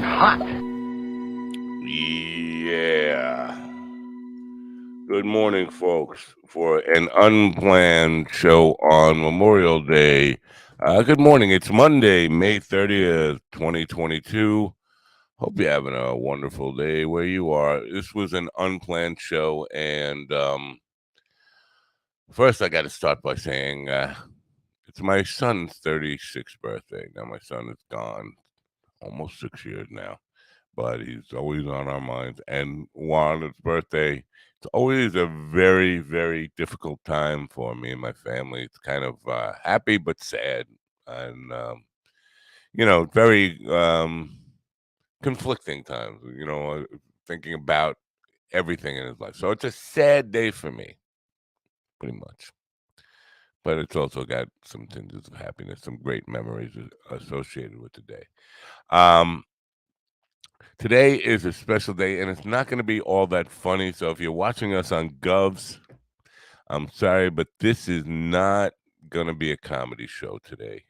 and hot. Yeah. Good morning, folks, for an unplanned show on Memorial Day. Good morning. It's Monday, May 30th, 2022. Hope you're having a wonderful day where you are. This was an unplanned show, and first I got to start by saying it's my son's 36th birthday. Now, my son is gone almost 6 years now, but he's always on our minds. And on his birthday, it's always a very, very difficult time for me and my family. It's kind of happy but sad, and very conflicting times. Thinking about everything in his life. So it's a sad day for me, pretty much. But it's also got some tinges of happiness, some great memories associated with the day. Um, Today is a special day, and it's not going to be all that funny. So if you're watching us on Govs, I'm sorry, but this is not going to be a comedy show today.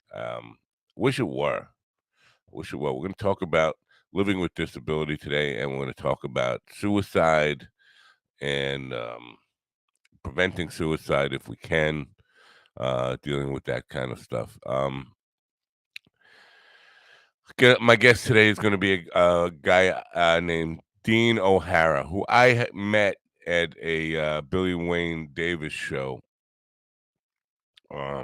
Wish it were. Wish it were. We're going to talk about living with disability today, and we're going to talk about suicide and preventing suicide if we can, dealing with that kind of stuff. My guest today is going to be a guy named Dean O'Hara, who I met at a Billy Wayne Davis show a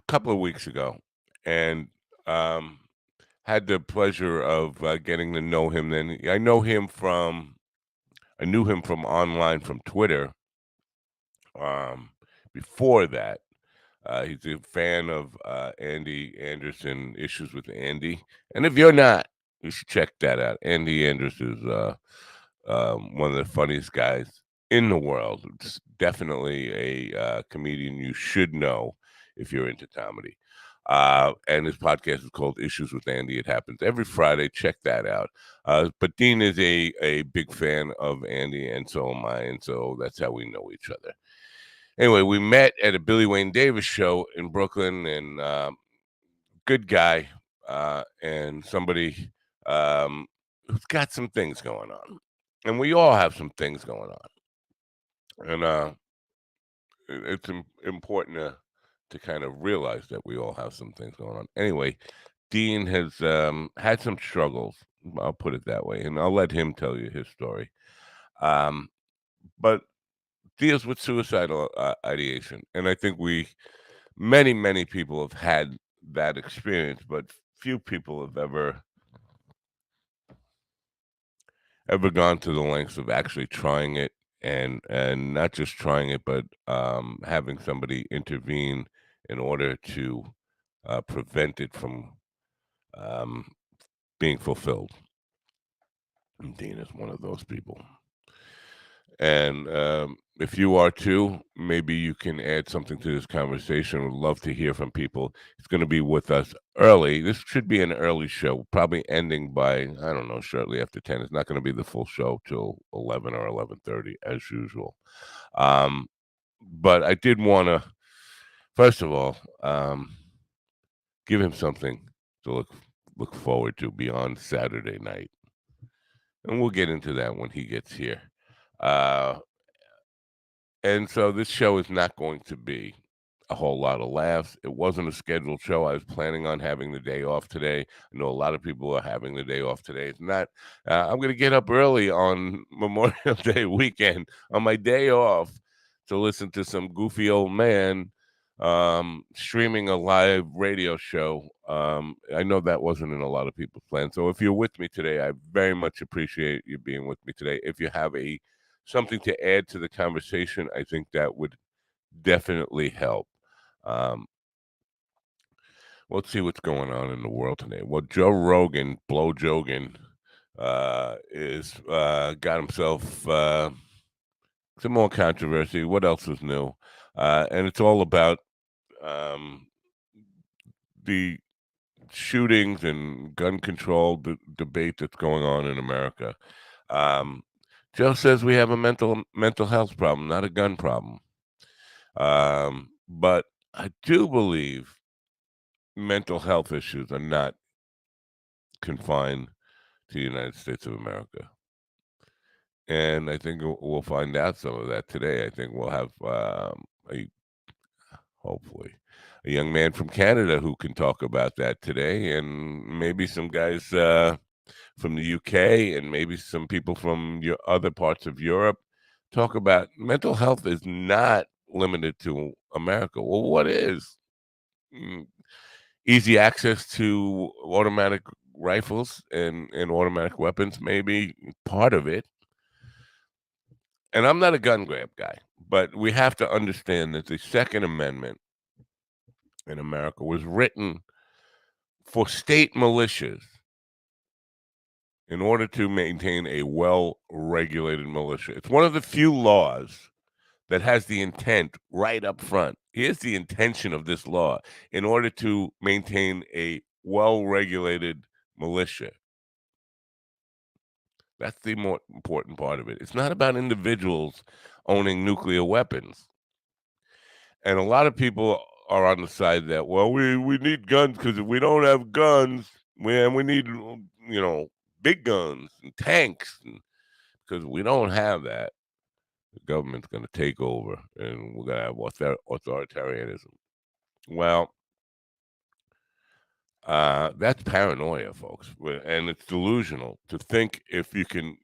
couple of weeks ago, and had the pleasure of getting to know him. Then I knew him from online, from Twitter. Before that, he's a fan of Andy Anderson, Issues with Andy. And if you're not, you should check that out. Andy Anderson is one of the funniest guys in the world. It's definitely a comedian you should know if you're into comedy. And his podcast is called Issues with Andy. It happens every Friday. Check that out. But Dean is a big fan of Andy, and so am I. And so that's how we know each other. Anyway, we met at a Billy Wayne Davis show in Brooklyn, and good guy, and somebody who's got some things going on, and we all have some things going on, and it's important to kind of realize that we all have some things going on. Anyway, Dean has had some struggles. I'll put it that way, and I'll let him tell you his story. But deals with suicidal ideation, and I think many people have had that experience, but few people have ever gone to the lengths of actually trying it, and not just trying it, but having somebody intervene in order to prevent it from um, being fulfilled. And Dean is one of those people. And if you are too, maybe you can add something to this conversation. Would love to hear from people. He's going to be with us early. This should be an early show, probably ending by, I don't know, shortly after 10. It's not going to be the full show till 11 or 11:30 as usual. But I did want to, first of all, give him something to look forward to beyond Saturday night. And we'll get into that when he gets here. And so this show is not going to be a whole lot of laughs. It wasn't a scheduled show. I was planning on having the day off today. I know a lot of people are having the day off today. It's not. I'm going to get up early on Memorial Day weekend on my day off to listen to some goofy old man streaming a live radio show. I know that wasn't in a lot of people's plans. So if you're with me today, I very much appreciate you being with me today. If you have something to add to the conversation, I think that would definitely help. Um, let's see what's going on in the world today. Well, Joe Rogan, Blow Jogan, is got himself some more controversy. What else is new? And it's all about um, the shootings and gun control debate that's going on in America. Um, Joe says we have a mental health problem, not a gun problem. But I do believe mental health issues are not confined to the United States of America. And I think we'll find out some of that today. I think we'll have, hopefully, a young man from Canada who can talk about that today, and maybe some guys from the UK, and maybe some people from your other parts of Europe talk about mental health is not limited to America. Well, what is? Mm, Easy access to automatic rifles and automatic weapons, maybe part of it. And I'm not a gun grab guy, but we have to understand that the Second Amendment in America was written for state militias in order to maintain a well-regulated militia. It's one of the few laws that has the intent right up front. Here's the intention of this law in order to maintain a well-regulated militia. That's the more important part of it. It's not about individuals owning nuclear weapons. And a lot of people are on the side that, well, we need guns because if we don't have guns, we need, big guns and tanks. Because we don't have that, the government's going to take over and we're going to have authoritarianism. Well, that's paranoia, folks, and it's delusional to think if you can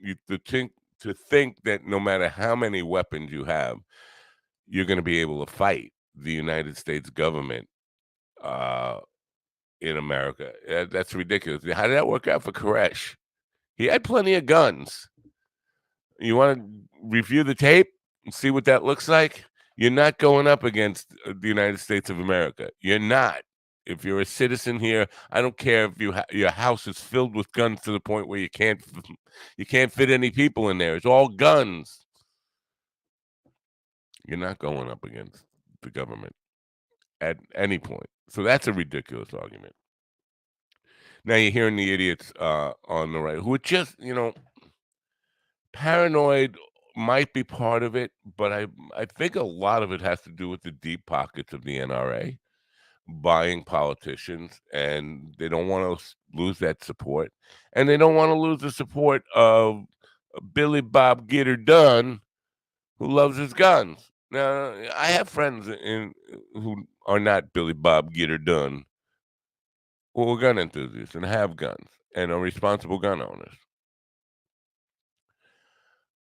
to think that no matter how many weapons you have, you're going to be able to fight the United States government uh, in America. That's ridiculous. How did that work out for Koresh? He had plenty of guns. You want to review the tape and see what that looks like? You're not going up against the United States of America. You're not. If you're a citizen here, I don't care if your house is filled with guns to the point where you can't fit any people in there. It's all guns. You're not going up against the government at any point. So that's a ridiculous argument. Now you're hearing the idiots on the right who are just, paranoid might be part of it, but I think a lot of it has to do with the deep pockets of the NRA buying politicians, and they don't want to lose that support, and they don't want to lose the support of Billy Bob Get Her Done, who loves his guns. Now, I have friends who are not Billy Bob Get Her Done, who are gun enthusiasts and have guns and are responsible gun owners.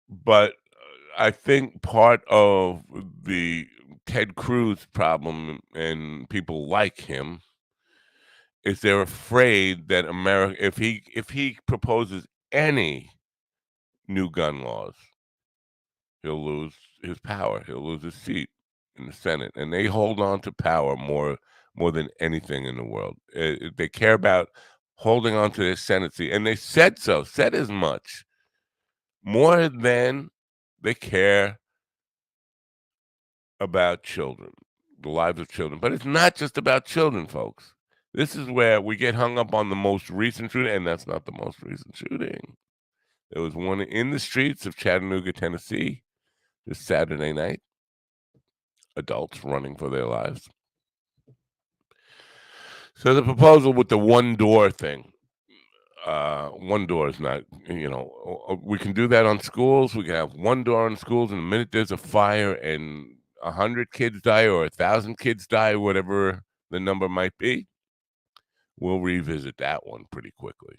But I think part of the Ted Cruz problem and people like him is they're afraid that America, if he proposes any new gun laws, he'll lose his power. He'll lose his seat in the Senate, and they hold on to power more than anything in the world. They care about holding on to their Senate seat, and they said as much, more than they care about children, the lives of children. But it's not just about children, folks. This is where we get hung up on the most recent shooting, and that's not the most recent shooting. There was one in the streets of Chattanooga, Tennessee, this Saturday night. Adults running for their lives. So the proposal with the one door thing, one door is not, we can do that on schools. We can have one door on schools, and the minute there's a fire and 100 kids die or 1,000 kids die, whatever the number might be, we'll revisit that one pretty quickly.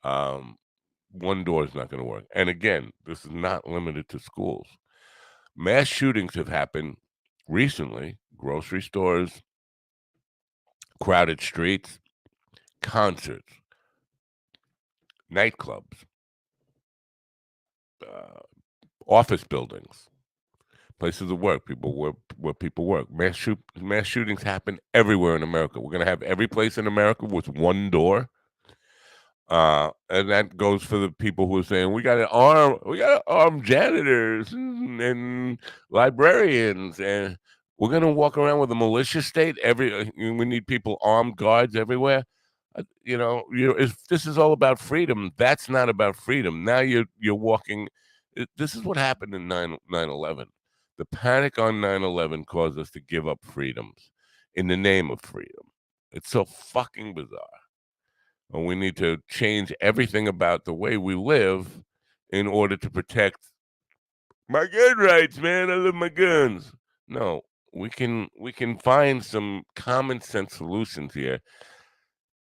One door is not going to work. And again, this is not limited to schools. Mass shootings have happened recently, grocery stores, crowded streets, concerts, nightclubs, uh, office buildings, places of work, where people work. Mass shootings happen everywhere in America. We're going to have every place in America with one door. And that goes for the people who are saying we got to arm janitors and librarians, and we're going to walk around with a militia state. We need people armed guards everywhere. If this is all about freedom, that's not about freedom. Now you're walking. This is what happened in 9/11. The panic on 9/11 caused us to give up freedoms in the name of freedom. It's so fucking bizarre. or we need to change everything about the way we live in order to protect my gun rights, man. I love my guns. No, we can find some common sense solutions here.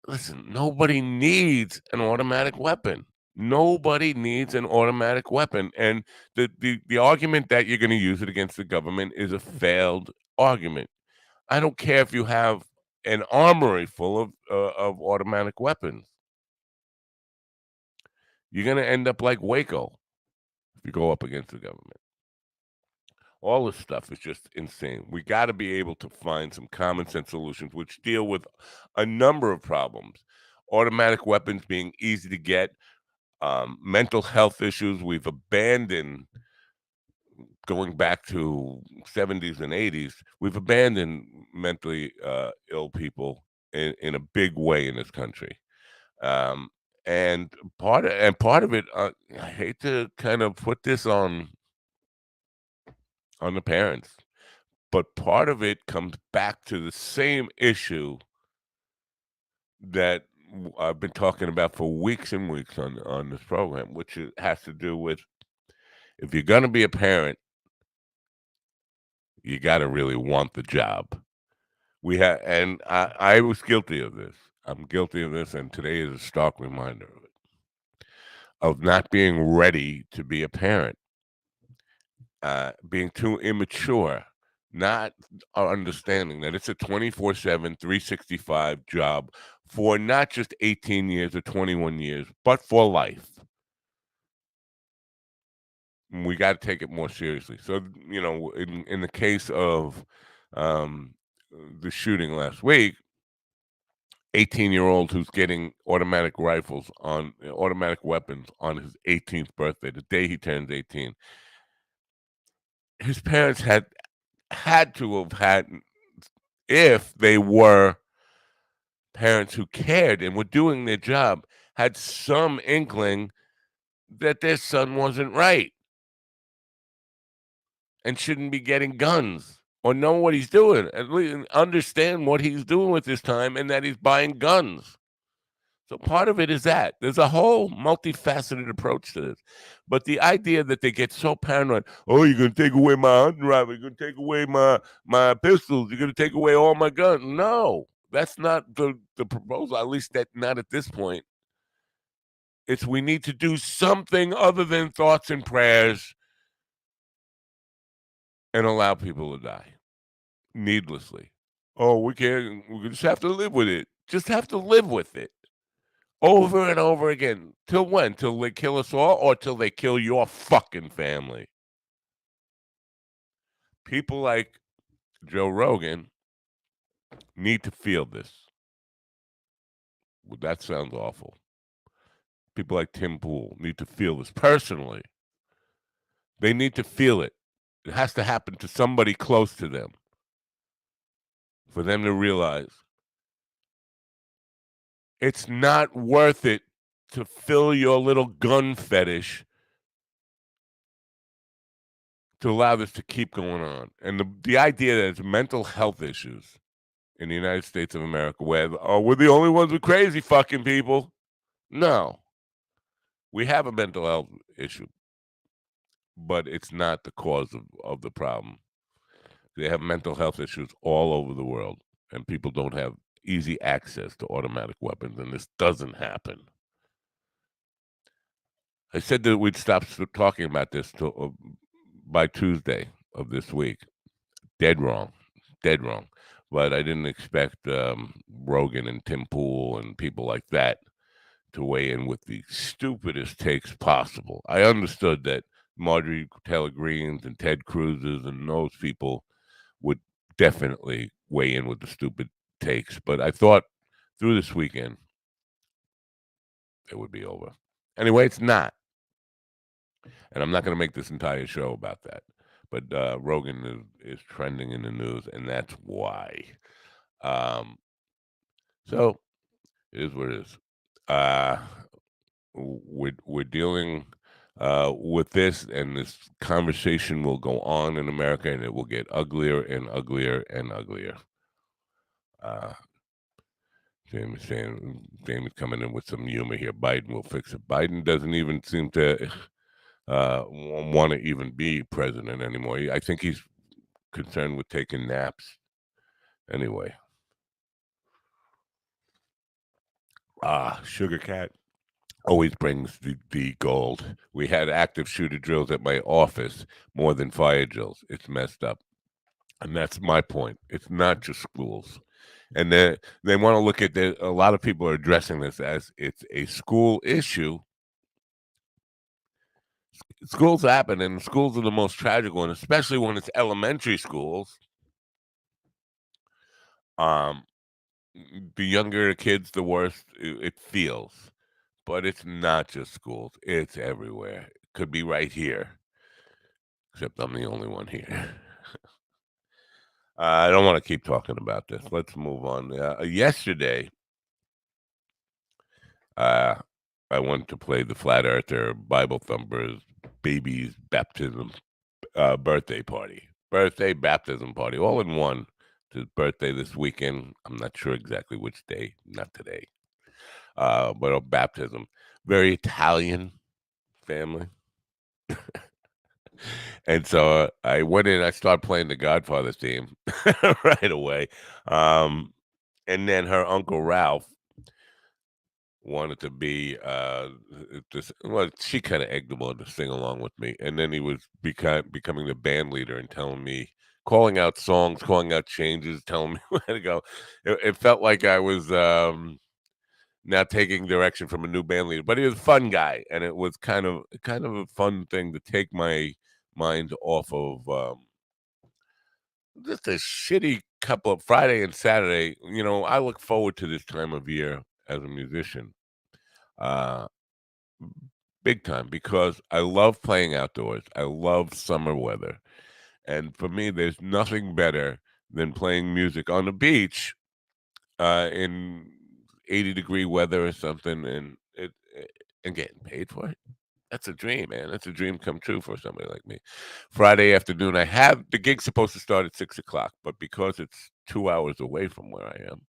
Listen, nobody needs an automatic weapon. Nobody needs an automatic weapon. And the argument that you're going to use it against the government is a failed argument. I don't care if you have an armory full of automatic weapons. You're going to end up like Waco if you go up against the government. All this stuff is just insane. We got to be able to find some common sense solutions which deal with a number of problems. Automatic weapons being easy to get, mental health issues. We've abandoned, going back to 70s and 80s, we've abandoned mentally ill people in a big way in this country. Um, and part of it, I hate to kind of put this on the parents, but part of it comes back to the same issue that I've been talking about for weeks and weeks on this program, which has to do with, if you're going to be a parent, you got to really want the job. And I was guilty of this. I'm guilty of this, and today is a stark reminder of it, of not being ready to be a parent, being too immature, not understanding that it's a 24/7, 365 job for not just 18 years or 21 years, but for life. We got to take it more seriously. So, in the case of um, the shooting last week, 18-year-old who's getting automatic weapons on his 18th birthday, the day he turns 18. His parents had to have had, if they were parents who cared and were doing their job, had some inkling that their son wasn't right and shouldn't be getting guns, or know what he's doing, at least understand what he's doing with his time, and that he's buying guns. So part of it is that there's a whole multifaceted approach to this. But the idea that they get so paranoid, oh, you're gonna take away my hunting rifle, you're gonna take away my pistols, you're gonna take away all my guns. No, that's not the proposal, at least that not at this point. It's, we need to do something other than thoughts and prayers and allow people to die needlessly. Oh, we just have to live with it. Just have to live with it. Over and over again. Till when? Till they kill us all, or till they kill your fucking family? People like Joe Rogan need to feel this. Well, that sounds awful. People like Tim Pool need to feel this personally. They need to feel it. It has to happen to somebody close to them for them to realize it's not worth it to fill your little gun fetish to allow this to keep going on. And the idea that it's mental health issues in the United States of America, where, oh, we're the only ones with crazy fucking people. No, we have a mental health issue, but it's not the cause of the problem. They have mental health issues all over the world, and people don't have easy access to automatic weapons, and this doesn't happen. I said that we'd stop talking about this by Tuesday of this week. Dead wrong. Dead wrong. But I didn't expect Rogan and Tim Pool and people like that to weigh in with the stupidest takes possible. I understood that Marjorie Taylor Greens and Ted Cruz's and those people would definitely weigh in with the stupid takes, but I thought through this weekend it would be over. Anyway, it's not, and I'm not going to make this entire show about that. But Rogan is trending in the news, and that's why. Um, so it is what it is. Uh, we're dealing with this, and this conversation will go on in America, and it will get uglier and uglier and uglier. Uh, Jamie's coming in with some humor here. Biden will fix it. Biden doesn't even seem to want to even be president anymore. I think he's concerned with taking naps. Anyway, Sugar Cat always brings the gold. We had active shooter drills at my office more than fire drills. It's messed up. And that's my point. It's not just schools. And they want to look at a lot of people are addressing this as it's a school issue. Schools happen, and schools are the most tragic one, especially when it's elementary schools. Um, the younger the kids, the worse it feels. But it's not just schools; it's everywhere. It could be right here, except I'm the only one here. I don't want to keep talking about this. Let's move on. Yesterday, uh, I went to play the Flat Earther Bible Thumpers baby's baptism birthday party, birthday baptism party, all in one. His birthday this weekend. I'm not sure exactly which day. Not today, but a baptism. Very Italian family. And so I went in. I started playing the Godfather theme right away. Um, and then her uncle Ralph wanted to be this well she kind of egged him on to sing along with me, and then he was becoming the band leader and telling me, calling out songs, calling out changes, telling me where to go. It felt like I was now taking direction from a new band leader, but he was a fun guy, and it was kind of a fun thing to take my mind off of just a shitty couple of Friday and Saturday. I look forward to this time of year as a musician, uh, big time, because I love playing outdoors. I love summer weather. And for me, there's nothing better than playing music on the beach in 80-degree weather or something and getting paid for it. That's a dream, man. That's a dream come true for somebody like me. Friday afternoon, I have the gig's supposed to start at 6 o'clock, but because it's 2 hours away from where I am,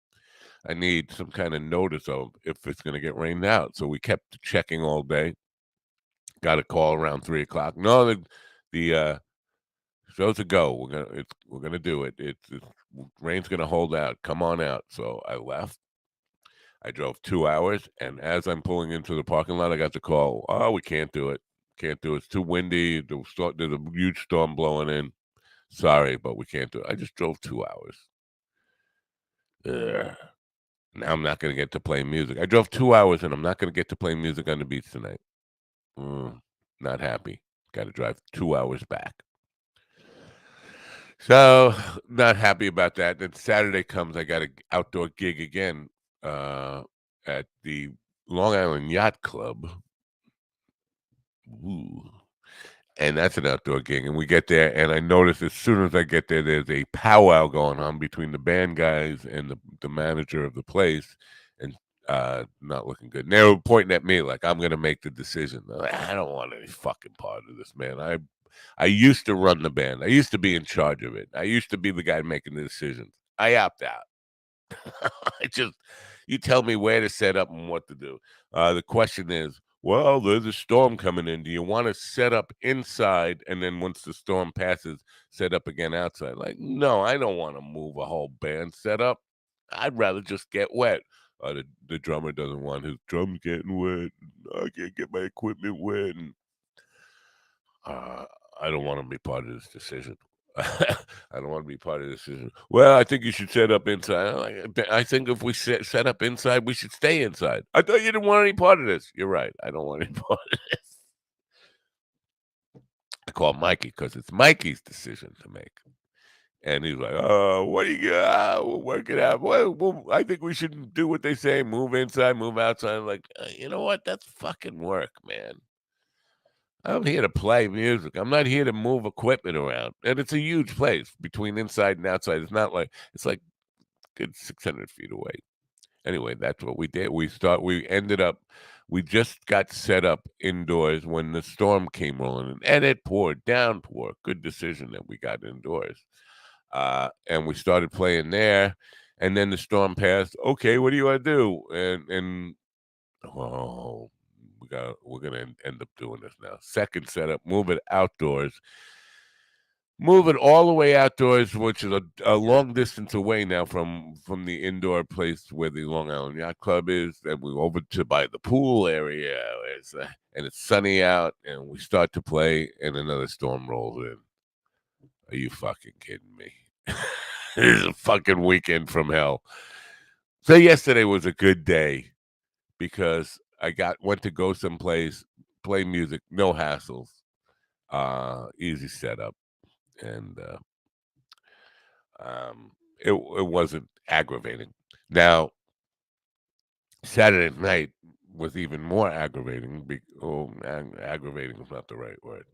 I need some kind of notice of if it's going to get rained out. So we kept checking all day. Got a call around 3 o'clock. No, the show's a go. We're gonna do it. It's rain's gonna hold out. Come on out. So I left. I drove 2 hours, and as I'm pulling into the parking lot, I got the call. Oh, we can't do it. Can't do it. It's too windy. There's a huge storm blowing in. Sorry, but we can't do it. I just drove 2 hours. Ugh. Now I'm not gonna get to play music. I drove 2 hours, and I'm not gonna get to play music on the beach tonight. Not happy. Got to drive 2 hours back. So not happy about that. Then Saturday comes, I got an outdoor gig again uh, at the Long Island Yacht Club. Ooh. And that's an outdoor gig. And we get there, and I notice as soon as I get there, there's a powwow going on between the band guys and the manager of the place, and not looking good. And they were pointing at me like I'm going to make the decision. Like, I don't want any fucking part of this, man. I used to run the band. I used to be in charge of it. I used to be the guy making the decisions. I opt out. I just you tell me where to set up and what to do. The question is, well, there's a storm coming in. Do you want to set up inside and then once the storm passes, set up again outside? Like, no, I don't want to move a whole band setup. I'd rather just get wet. The drummer doesn't want his drums getting wet. I can't get my equipment wet, and uh, I don't want to be part of this decision. I don't want to be part of this decision. Well, I think you should set up inside. I think if we set up inside, we should stay inside. I thought you didn't want any part of this. You're right. I don't want any part of this. I call Mikey because it's Mikey's decision to make. And he's like, "Oh, what do you got? We'll work it out. Well, I think we should do what they say: move inside, move outside." I'm like, you know what? That's fucking work, man. I'm here to play music. I'm not here to move equipment around. And it's a huge place between inside and outside. It's not like it's like good 600 feet away. Anyway, that's what we did. We ended up we just got set up indoors when the storm came rolling and it poured downpour. Good decision that we got indoors. And we started playing there. And then the storm passed. Okay, what do you want to do? And oh, we're gonna end up doing this now. Second setup, move it outdoors. Move it all the way outdoors, which is a long distance away now from the indoor place where the Long Island Yacht Club is. Then we over to by the pool area, and it's sunny out, and we start to play, and another storm rolls in. Are you fucking kidding me? This is a fucking weekend from hell. So yesterday was a good day because I went to go someplace, play music, no hassles, easy setup, and it wasn't aggravating. Now Saturday night was even more aggravating. Aggravating is not the right word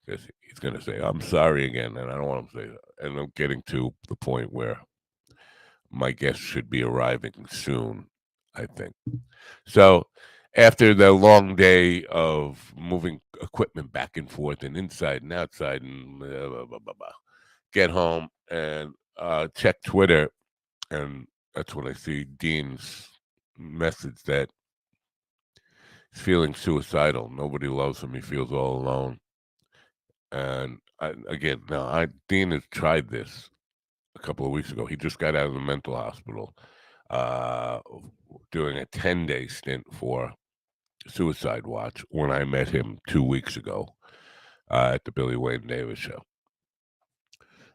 because he's going to say I'm sorry again, and I don't want him to say that. And I'm getting to the point where my guest should be arriving soon, I think. So after the long day of moving equipment back and forth and inside and outside and blah, blah, blah, blah, get home and check Twitter, and that's when I see Dean's message that he's feeling suicidal. Nobody loves him. He feels all alone. And again, now Dean has tried this a couple of weeks ago. He just got out of the mental hospital, uh, doing a 10-day stint for Suicide Watch when I met him 2 weeks ago at the Billy Wayne Davis show.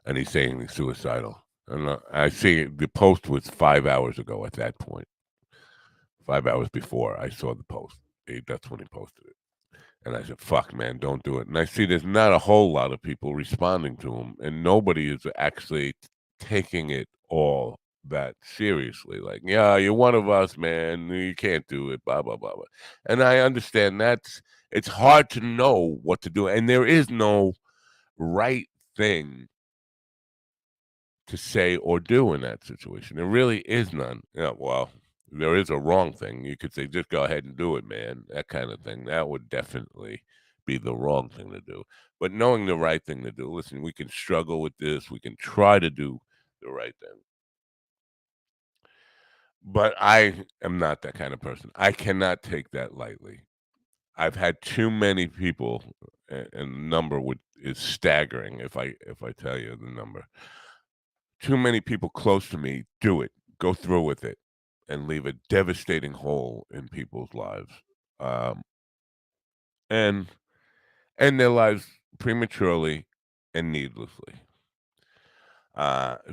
And he's saying he's suicidal. And I see the post was 5 hours ago at that point. 5 hours before I saw the post. That's when he posted it. And I said, fuck, man, don't do it. And I see there's not a whole lot of people responding to him, and nobody is actually taking it all that seriously. Like, yeah, you're one of us, man. You can't do it, blah, blah, blah, blah. And I understand it's hard to know what to do. And there is no right thing to say or do in that situation. There really is none. Yeah, well, there is a wrong thing. You could say, just go ahead and do it, man. That kind of thing. That would definitely be the wrong thing to do. But knowing the right thing to do, listen, we can struggle with this. We can try to do the right thing. But I am not that kind of person. I cannot take that lightly. I've had too many people, and the number is staggering if I tell you the number. Too many people close to me do it, go through with it, and leave a devastating hole in people's lives, um, and end their lives prematurely and needlessly.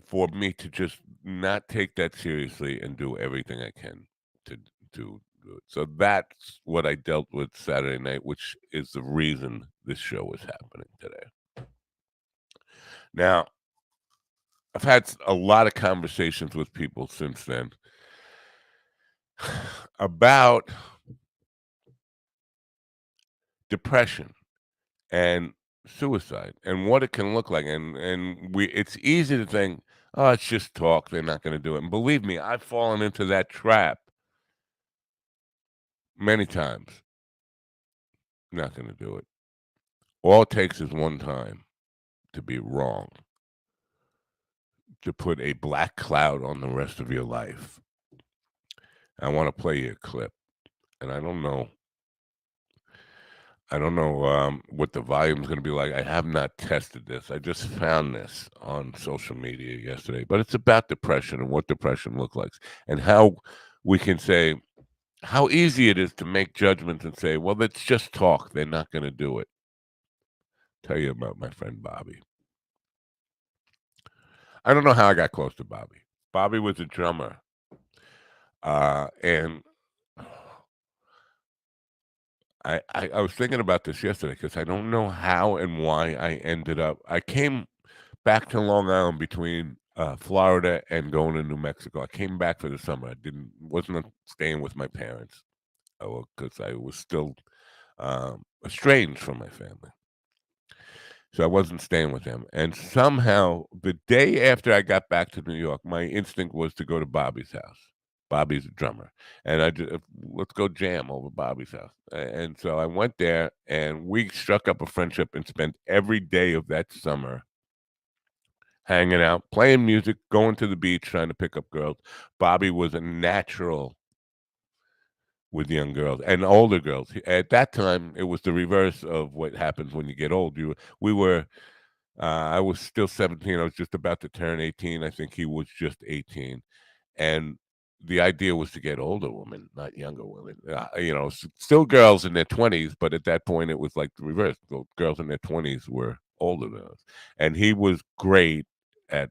For me to just not take that seriously and do everything I can to do it. So that's what I dealt with Saturday night, which is the reason this show is happening today. Now, I've had a lot of conversations with people since then about depression and suicide and what it can look like. And it's easy to think, oh, it's just talk. They're not going to do it. And believe me, I've fallen into that trap many times. Not going to do it. All it takes is one time to be wrong, to put a black cloud on the rest of your life. I want to play you a clip, and I don't know what the volume is going to be like. I have not tested this. I just found this on social media yesterday. But it's about depression and what depression looks like and how we can say how easy it is to make judgments and say, well, it's just talk. They're not going to do it. Tell you about my friend Bobby. I don't know how I got close to Bobby. Bobby was a drummer. And I was thinking about this yesterday because I don't know how and why I ended up. I came back to Long Island between Florida and going to New Mexico. I came back for the summer. Wasn't staying with my parents because I was still estranged from my family. So I wasn't staying with them. And somehow, the day after I got back to New York, my instinct was to go to Bobby's house. Bobby's a drummer, and let's go jam over Bobby's house. And so I went there, and we struck up a friendship and spent every day of that summer hanging out, playing music, going to the beach, trying to pick up girls. Bobby was a natural with young girls and older girls. At that time, it was the reverse of what happens when you get old. We were I was still 17. I was just about to turn 18. I think he was just 18. And the idea was to get older women, not younger women. Still girls in their 20s, but at that point, it was like the reverse. The girls in their 20s were older than us. And he was great at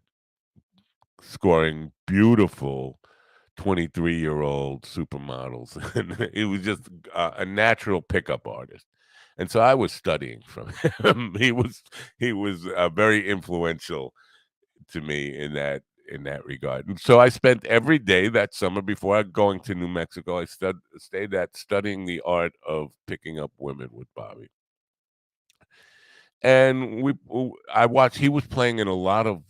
scoring beautiful 23-year-old supermodels. And it was just a natural pickup artist. And so I was studying from him. He was very influential to me in that regard. And so I spent every day that summer before going to New Mexico. I stayed at studying the art of picking up women with Bobby. And I watched. He was playing in a lot of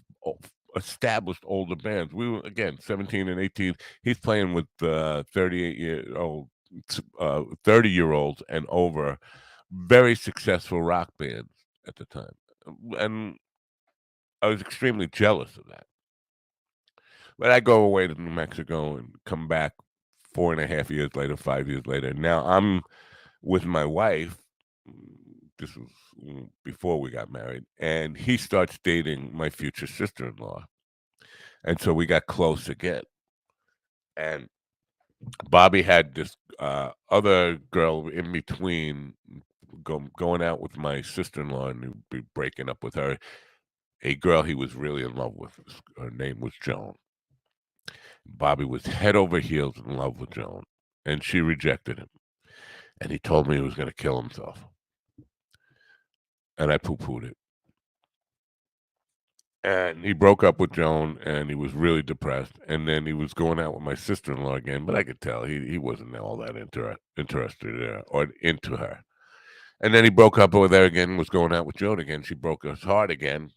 established older bands. We were again 17 and 18. He's playing with 30-year-olds and over, very successful rock bands at the time. And I was extremely jealous of that. But I go away to New Mexico and come back 4.5 years later, 5 years later. Now I'm with my wife. This was before we got married, and he starts dating my future sister-in-law, and so we got close again. And Bobby had this other girl in between, going out with my sister-in-law, and he'd be breaking up with her. A girl he was really in love with. Her name was Joan. Bobby was head over heels in love with Joan, and she rejected him. And he told me he was going to kill himself. And I poo-pooed it. And he broke up with Joan, and he was really depressed. And then he was going out with my sister-in-law again, but I could tell he wasn't all that interested in her or into her. And then he broke up with her again, was going out with Joan again. She broke his heart again,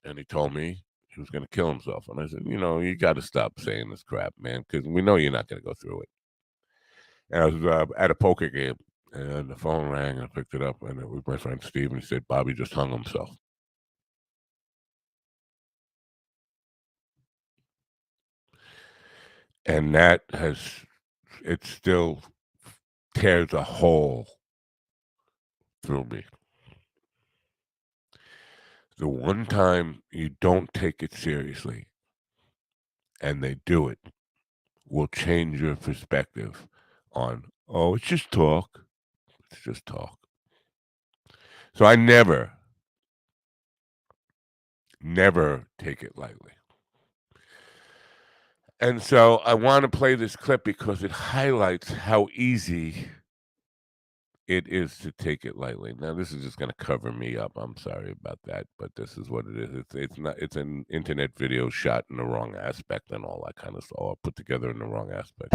and he told me he was going to kill himself. And I said, you got to stop saying this crap, man, because we know you're not going to go through it. And I was at a poker game, and the phone rang, and I picked it up, and it was my friend Steve, and he said, Bobby just hung himself. And it still tears a hole through me. The one time you don't take it seriously and they do it will change your perspective on, oh, it's just talk. It's just talk. So I never take it lightly. And so I want to play this clip because it highlights how easy it is to take it lightly. Now, this is just going to cover me up. I'm sorry about that, but this is what it is. It's not. It's an internet video shot in the wrong aspect and all that kind of stuff, or put together in the wrong aspect.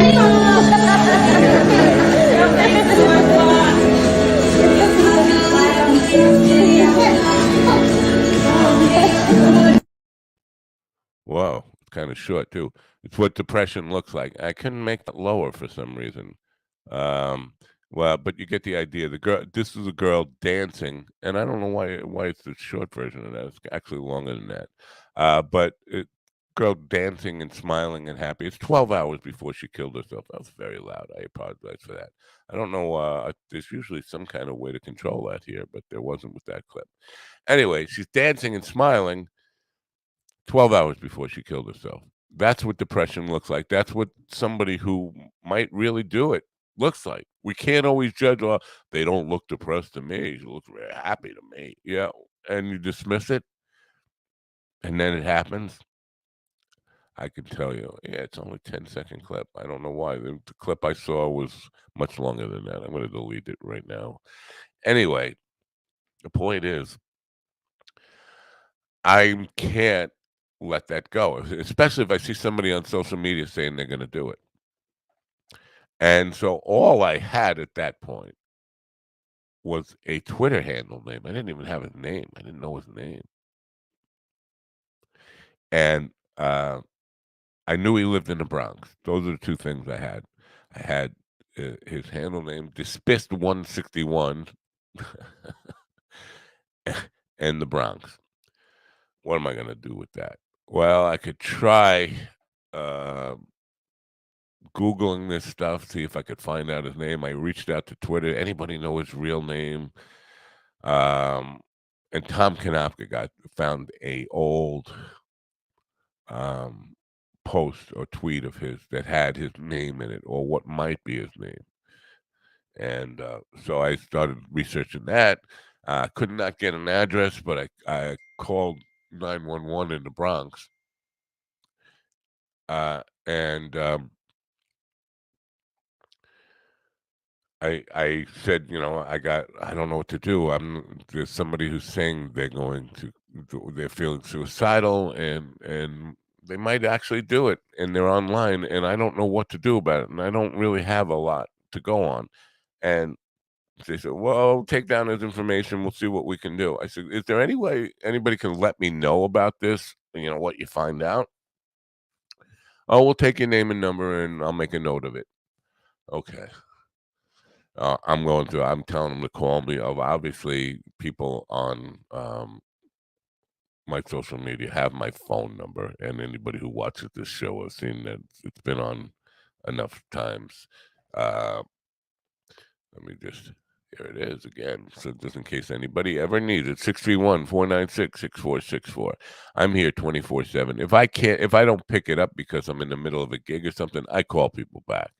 Whoa, it's kind of short too. It's what depression looks like. I couldn't make that lower for some reason. Um, well, but you get the idea. The girl. This is a girl dancing, and I don't know why it's the short version of that. It's actually longer than that. But girl dancing and smiling and happy. It's 12 hours before she killed herself. That was very loud. I apologize for that. I don't know. There's usually some kind of way to control that here, but there wasn't with that clip. Anyway, she's dancing and smiling 12 hours before she killed herself. That's what depression looks like. That's what somebody who might really do it looks like. We can't always judge, well, they don't look depressed to me. She looks very happy to me. Yeah. And you dismiss it, and then it happens. I can tell you, yeah, it's only 10-second clip. I don't know why. The clip I saw was much longer than that. I'm going to delete it right now. Anyway, the point is, I can't let that go, especially if I see somebody on social media saying they're going to do it. And so all I had at that point was a Twitter handle name. I didn't even have his name. I didn't know his name. And I knew he lived in the Bronx. Those are the two things I had. I had his handle name, Despist 161, and the Bronx. what am I gonna do with that? Well, I could try, um, Googling this stuff, see if I could find out his name. I reached out to Twitter. Anybody know his real name? Um, and Tom Kanopka got found a old, um, post or tweet of his that had his name in it or what might be his name. And, so I started researching that. Could not get an address, but I called 911 in the Bronx, and, I said, I don't know what to do. There's somebody who's saying they're feeling suicidal and they might actually do it and they're online and I don't know what to do about it and I don't really have a lot to go on. And they said, "Well, take down his information. We'll see what we can do." I said, "Is there any way anybody can let me know about this? What you find out?" "Oh, we'll take your name and number and I'll make a note of it." Okay. I'm telling them to call me. Obviously, people on my social media have my phone number, and anybody who watches this show has seen that it's been on enough times. Uh, Let me just here it is again. So just in case anybody ever needs it, 631-496-6464. I'm here 24/7. If I don't pick it up because I'm in the middle of a gig or something, I call people back.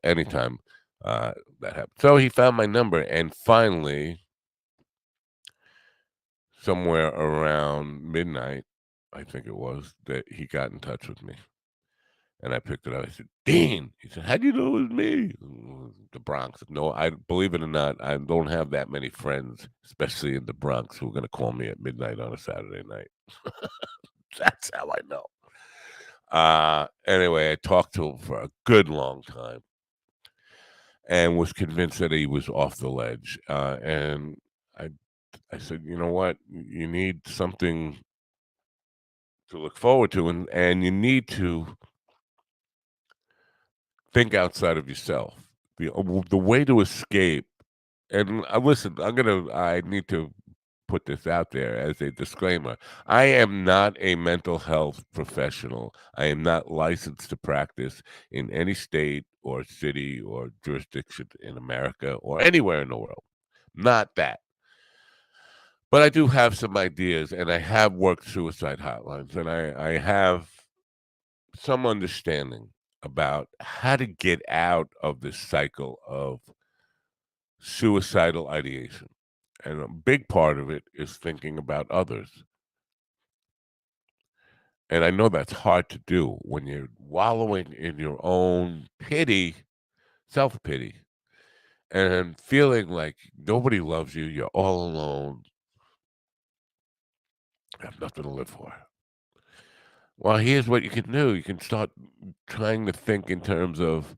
Anytime that happens. So he found my number and finally somewhere around midnight, I think it was, that he got in touch with me. And I picked it up. I said, "Dean." He said, "How do you know it was me?" The Bronx. No, I believe it or not, I don't have that many friends, especially in the Bronx, who are gonna call me at midnight on a Saturday night. That's how I know. Anyway, I talked to him for a good long time and was convinced that he was off the ledge. And I I said, "You know what? You need something to look forward to, and you need to think outside of yourself. The way to escape." And listen, I need to put this out there as a disclaimer. I am not a mental health professional. I am not licensed to practice in any state or city or jurisdiction in America or anywhere in the world. Not that. But I do have some ideas and I have worked suicide hotlines and I have some understanding about how to get out of this cycle of suicidal ideation. And a big part of it is thinking about others. And I know that's hard to do when you're wallowing in your own pity, self pity, and feeling like nobody loves you, you're all alone, have nothing to live for. Well, here's what you can do. You can start trying to think in terms of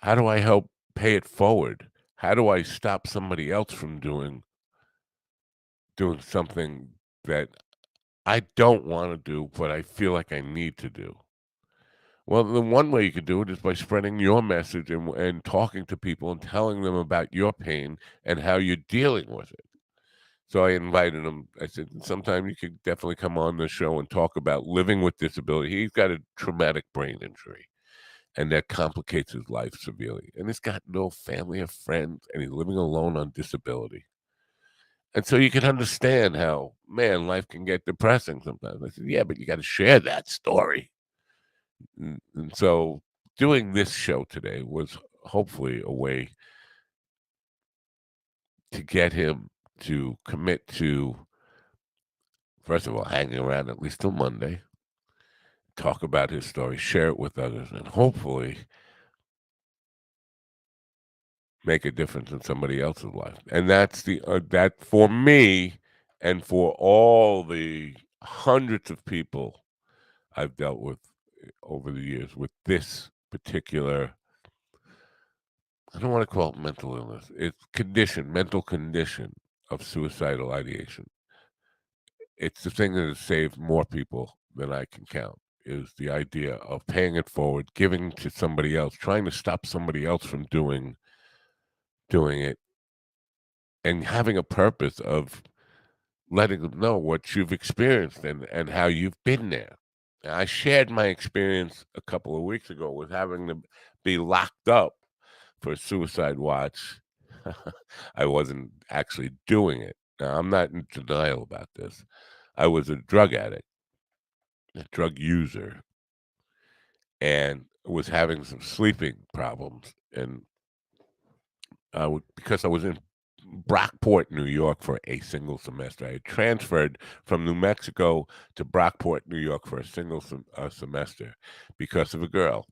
how do I help pay it forward? How do I stop somebody else from doing something that I don't want to do, but I feel like I need to do? Well, the one way you could do it is by spreading your message and talking to people and telling them about your pain and how you're dealing with it. So I invited him. I said, sometime you could definitely come on the show and talk about living with disability. He's got a traumatic brain injury, and that complicates his life severely. And he's got no family or friends, and he's living alone on disability. And so you can understand how, man, life can get depressing sometimes. I said, yeah, but you got to share that story. And so doing this show today was hopefully a way to get him to commit to, first of all, hanging around at least till Monday, talk about his story, share it with others, and hopefully make a difference in somebody else's life. And that's that for me and for all the hundreds of people I've dealt with over the years with this particular, I don't want to call it mental illness. It's mental condition of suicidal ideation. It's the thing that has saved more people than I can count, is the idea of paying it forward, giving to somebody else, trying to stop somebody else from doing it, and having a purpose of letting them know what you've experienced and how you've been there. And I shared my experience a couple of weeks ago with having to be locked up for a suicide watch. I wasn't actually doing it. Now, I'm not in denial about this. I was a drug addict, a drug user, and was having some sleeping problems. And because I was in Brockport, New York for a single semester. I had transferred from New Mexico to Brockport, New York for a single semester because of a girl.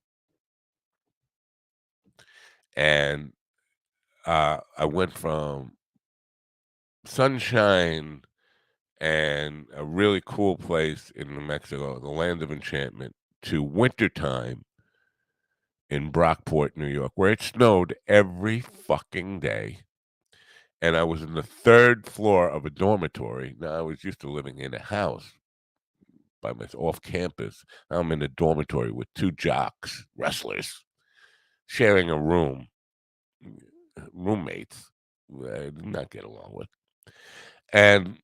And I went from sunshine and a really cool place in New Mexico, the land of enchantment, to wintertime in Brockport, New York, where it snowed every fucking day. And I was in the third floor of a dormitory. Now, I was used to living in a house by myself off campus. Now I'm in a dormitory with two jocks, wrestlers, sharing a room, roommates I did not get along with. And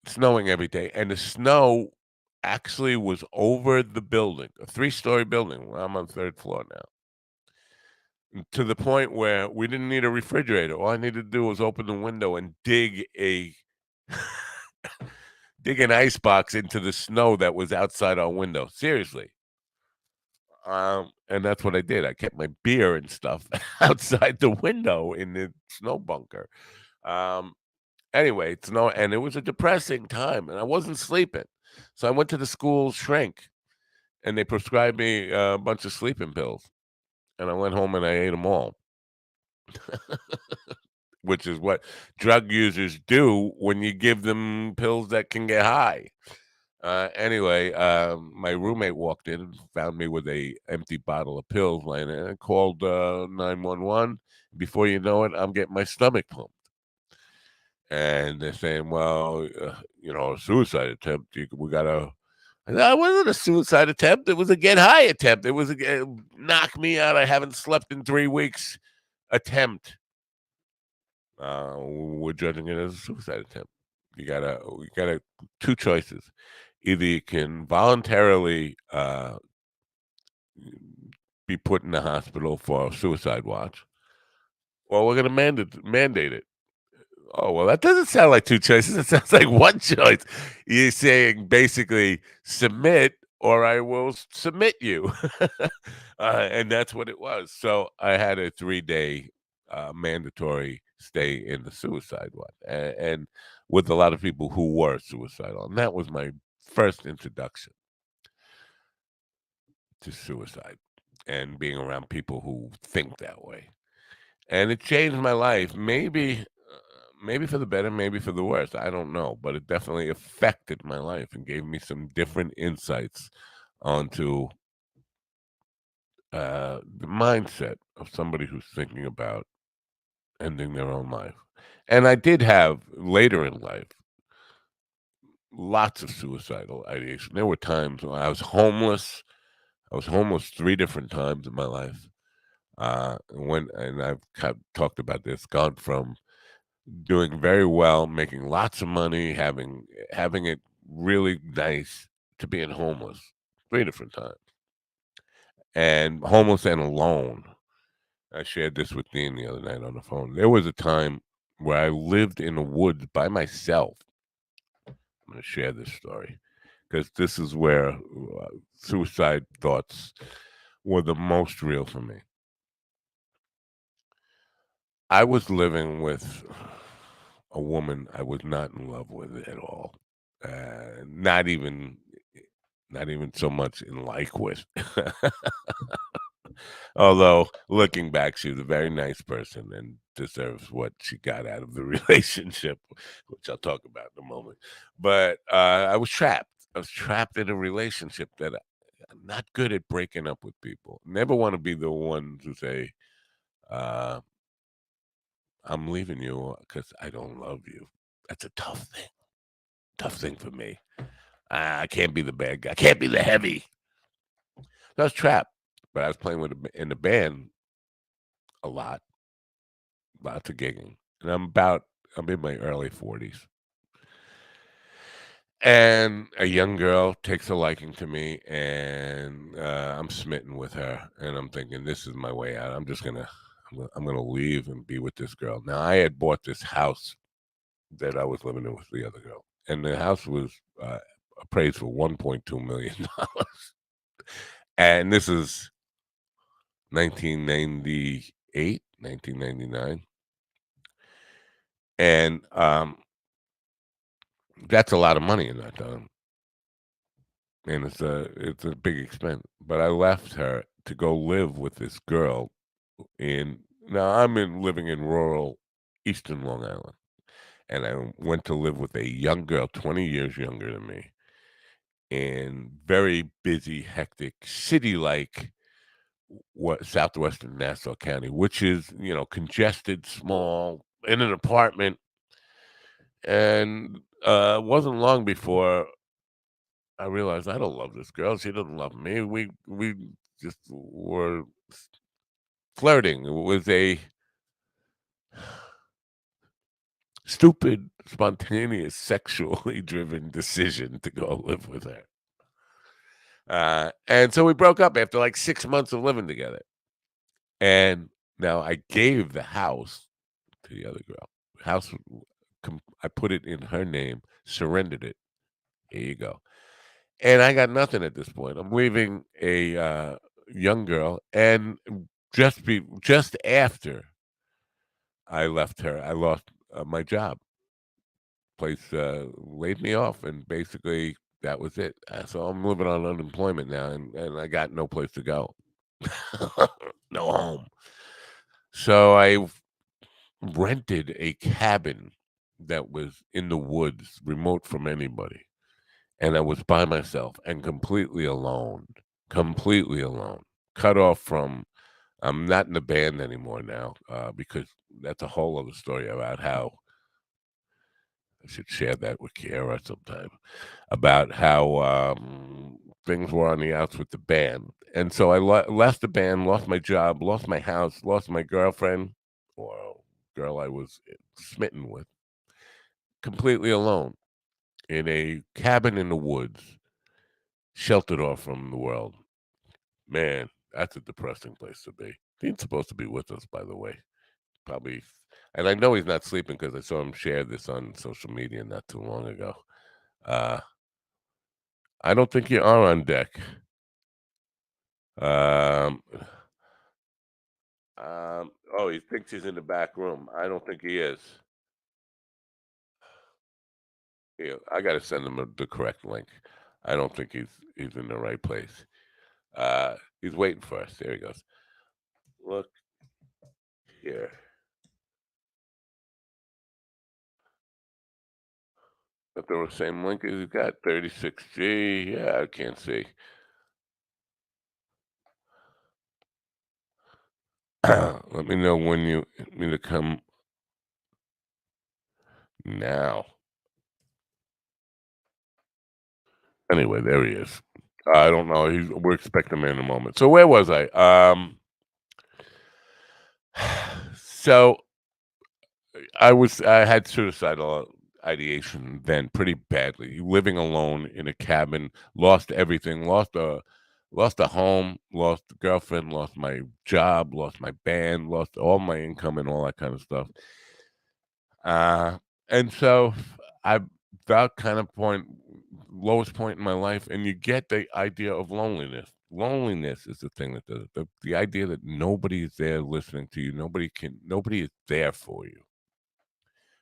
snowing every day. And the snow actually was over the building, a three-story building. Well, I'm on third floor now. To the point where we didn't need a refrigerator. All I needed to do was open the window and dig an ice box into the snow that was outside our window. Seriously. And that's what I did. I kept my beer and stuff outside the window in the snow bunker. Um, anyway, snow, and it was a depressing time, and I wasn't sleeping. So I went to the school shrink, and they prescribed me a bunch of sleeping pills. And I went home and I ate them all, which is what drug users do when you give them pills that can get high. Anyway, my roommate walked in and found me with a empty bottle of pills laying there and called 911. Before you know it, I'm getting my stomach pumped. And they're saying, well, a suicide attempt. We got to. That wasn't a suicide attempt. It was a get high attempt. It was a knock me out. I haven't slept in 3 weeks attempt. We're judging it as a suicide attempt. You gotta two choices. Either you can voluntarily be put in the hospital for a suicide watch, or we're going to mandate it. Oh, well, that doesn't sound like two choices. It sounds like one choice. You're saying basically submit or I will submit you. And that's what it was. So I had a 3-day mandatory stay in the suicide one and with a lot of people who were suicidal. And that was my first introduction to suicide and being around people who think that way. And it changed my life. Maybe for the better, maybe for the worse. I don't know, but it definitely affected my life and gave me some different insights onto the mindset of somebody who's thinking about ending their own life. And I did have later in life lots of suicidal ideation. There were times when I was homeless. I was homeless 3 different times in my life. And I've talked about this, gone from doing very well, making lots of money, having it really nice to being homeless 3 different times. And homeless and alone. I shared this with Dean the other night on the phone. There was a time where I lived in the woods by myself. I'm going to share this story because this is where suicide thoughts were the most real for me. I was living with a woman I was not in love with at all. Not even so much in like with. Although looking back, she was a very nice person and deserves what she got out of the relationship, which I'll talk about in a moment. But I was trapped. I was trapped in a relationship that I'm not good at breaking up with people. Never want to be the one to say, uh, I'm leaving you because I don't love you. That's a tough thing. Tough thing for me. I can't be the bad guy. I can't be the heavy. So I was trapped, but I was playing in the band a lot, lots of gigging, and I'm in my early 40s, And a young girl takes a liking to me, and I'm smitten with her. And I'm thinking, this is my way out. I'm gonna leave and be with this girl. Now, I had bought this house that I was living in with the other girl, and the house was appraised for $1.2 million. And this is 1998, 1999, and that's a lot of money in that time. And it's a big expense. But I left her to go live with this girl in now I'm living in rural Eastern Long Island, and I went to live with a young girl, 20 years younger than me, in very busy, hectic, city-like what southwestern Nassau County, which is, congested, small, in an apartment. And it wasn't long before I realized I don't love this girl. She doesn't love me. We just were flirting. It was a stupid, spontaneous, sexually driven decision to go live with her. And so we broke up after like 6 months of living together. And now I gave the house to the other girl. House, I put it in her name, surrendered it. Here you go. And I got nothing at this point. I'm leaving a young girl, and just after I left her, I lost my job. Place laid me off, and basically that was it. So I'm living on unemployment now, and I got no place to go, no home. So I rented a cabin that was in the woods, remote from anybody, and I was by myself and completely alone, cut off from. I'm not in the band anymore now because that's a whole other story about how I should share that with Kiara sometime about how things were on the outs with the band. And so I left the band, lost my job, lost my house, lost my girlfriend or girl I was smitten with, completely alone in a cabin in the woods, sheltered off from the world. Man, that's a depressing place to be. He's supposed to be with us, by the way. Probably, and I know he's not sleeping because I saw him share this on social media not too long ago. Uh, I don't think you are on deck. Um, oh, he thinks he's in the back room. I don't think he is. Yeah, I got to send him the correct link. I don't think he's in the right place. He's waiting for us. There he goes. Look here. If they're the same link as you got, 36G. Yeah, I can't see. Let me know when you need me to come now. Anyway, there he is. I don't know. We're expecting him in a moment. So where was I? So I had suicidal ideation then pretty badly. Living alone in a cabin, lost everything, lost a home, lost a girlfriend, lost my job, lost my band, lost all my income and all that kind of stuff. And so I that kind of lowest point in my life, and you get the idea of loneliness. Loneliness is the thing that does it. The idea that nobody is there listening to you, nobody is there for you,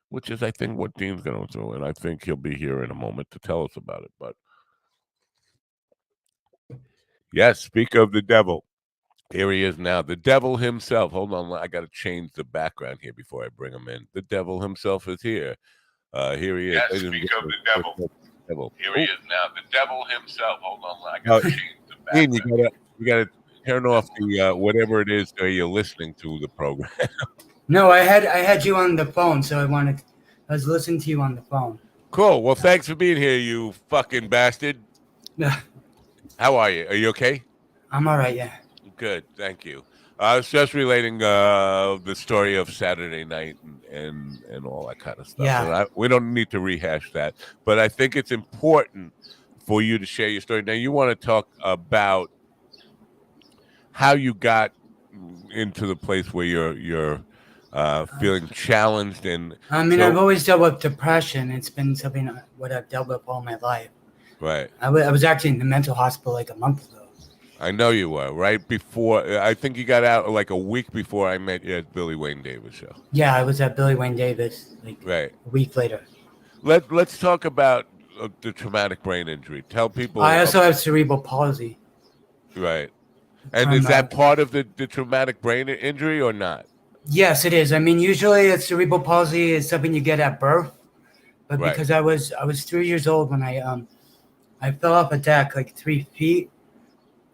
which is, I think, what Dean's going through, and I think he'll be here in a moment to tell us about it. But yes, speak of the devil. Here he is now, the devil himself. Hold on, I got to change the background here before I bring him in. The devil himself is here. Here he is. Yes, speak of the devil. Here he is now, the devil himself. Hold on, I got to change the Dean, background. you gotta turn off the whatever it is that you're listening to the program. No, I had you on the phone, so I was listening to you on the phone. Cool. Well, thanks for being here, you fucking bastard. How are you? Are you okay? I'm all right, yeah. Good, thank you. I was just relating the story of Saturday night and all that kind of stuff. Yeah. And we don't need to rehash that, but I think it's important for you to share your story. Now, you want to talk about how you got into the place where you're feeling challenged and I mean, I've so always dealt with depression. It's been something what I've dealt with all my life. right. I was actually in the mental hospital like a month ago. I know you were right before. I think you got out like a week before I met you at Billy Wayne Davis show. Yeah, I was at Billy Wayne Davis like Right. a week later. Let's talk about the traumatic brain injury. Tell people. I also have cerebral palsy. Right. And From, is that part of the traumatic brain injury or not? Yes, it is. I mean, usually a cerebral palsy is something you get at birth, but Right. because I was 3 years old when I fell off a deck like 3 feet,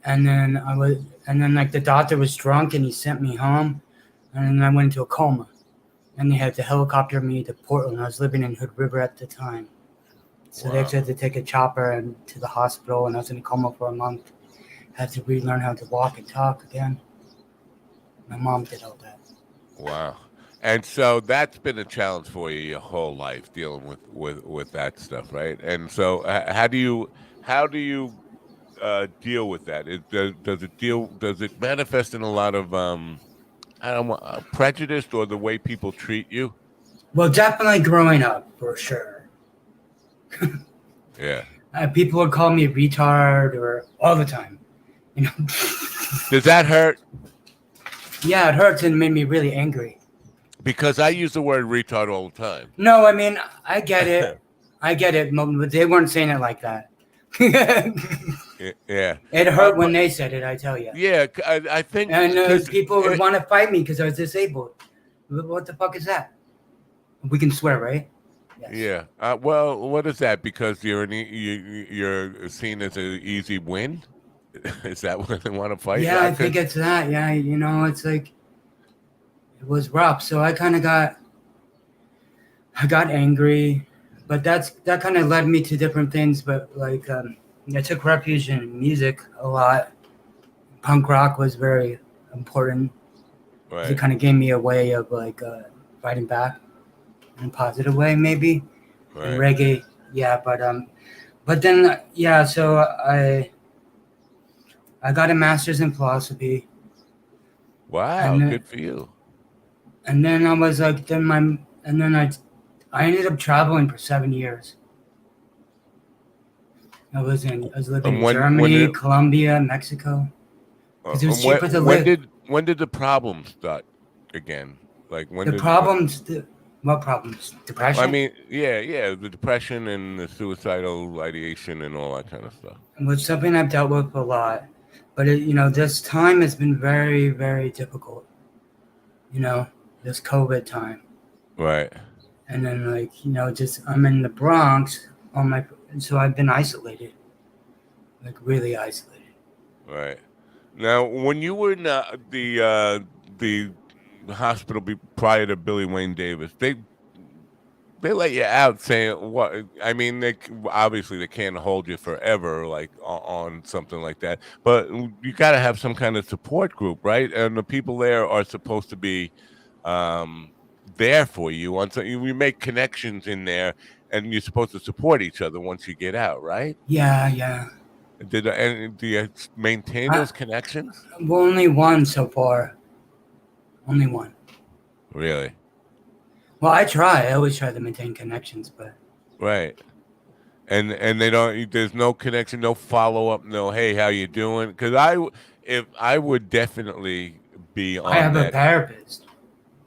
and then like the doctor was drunk and he sent me home, and then I went into a coma, and they had to helicopter me to Portland. I was living in Hood River at the time, so they actually had to take a chopper and to the hospital, and I was in a coma for a month. Had to relearn how to walk and talk again. My mom did all that. Wow. And so that's been a challenge for you your whole life, dealing with that stuff, right? And so how do you deal with that? Does it manifest in a lot of I don't want prejudice or the way people treat you? Well, definitely growing up for sure. Yeah. People would call me a retard or all the time. You know. Does that hurt? Yeah, it hurts and made me really angry. Because I use the word retard all the time. No, I mean I get it. I get it, but they weren't saying it like that. Yeah. It hurt when they said it, I tell you. Yeah, I think. And people would want to fight me because I was disabled. What the fuck is that? We can swear, right? Yes. Yeah. Well, what is that? Because you're seen as an easy win. Is that what they want to fight? Yeah, I think it's that. Yeah, it's like it was rough. So I kind of got angry, but that kind of led me to different things. But like I took refuge in music a lot. Punk rock was very important. Right. It kind of gave me a way of like fighting back in a positive way, maybe. Right. And reggae, yeah, but then yeah. So I got a master's in philosophy. Wow, good for you. And then I was like, I ended up traveling for 7 years. I was living in Germany, Colombia, Mexico. Because it was cheaper to live. When did the problems start again? Like when what problems? Depression? I mean, yeah, the depression and the suicidal ideation and all that kind of stuff. It's something I've dealt with a lot. But, this time has been very, very difficult. This COVID time. Right. And then, like, I'm in the Bronx so I've been isolated. Like, really isolated. Right. Now, when you were in the hospital prior to Billy Wayne Davis, they let you out saying what? I mean, obviously they can't hold you forever, like on something like that. But you got to have some kind of support group, right? And the people there are supposed to be there for you. We make connections in there, and you're supposed to support each other once you get out, right? Yeah. Do you maintain those connections? Well, only one so far. Only one. Really? Well, I always try to maintain connections, but right. And they don't. There's no connection, no follow up, no. Hey, how you doing? Because I would definitely be on. I have a therapist.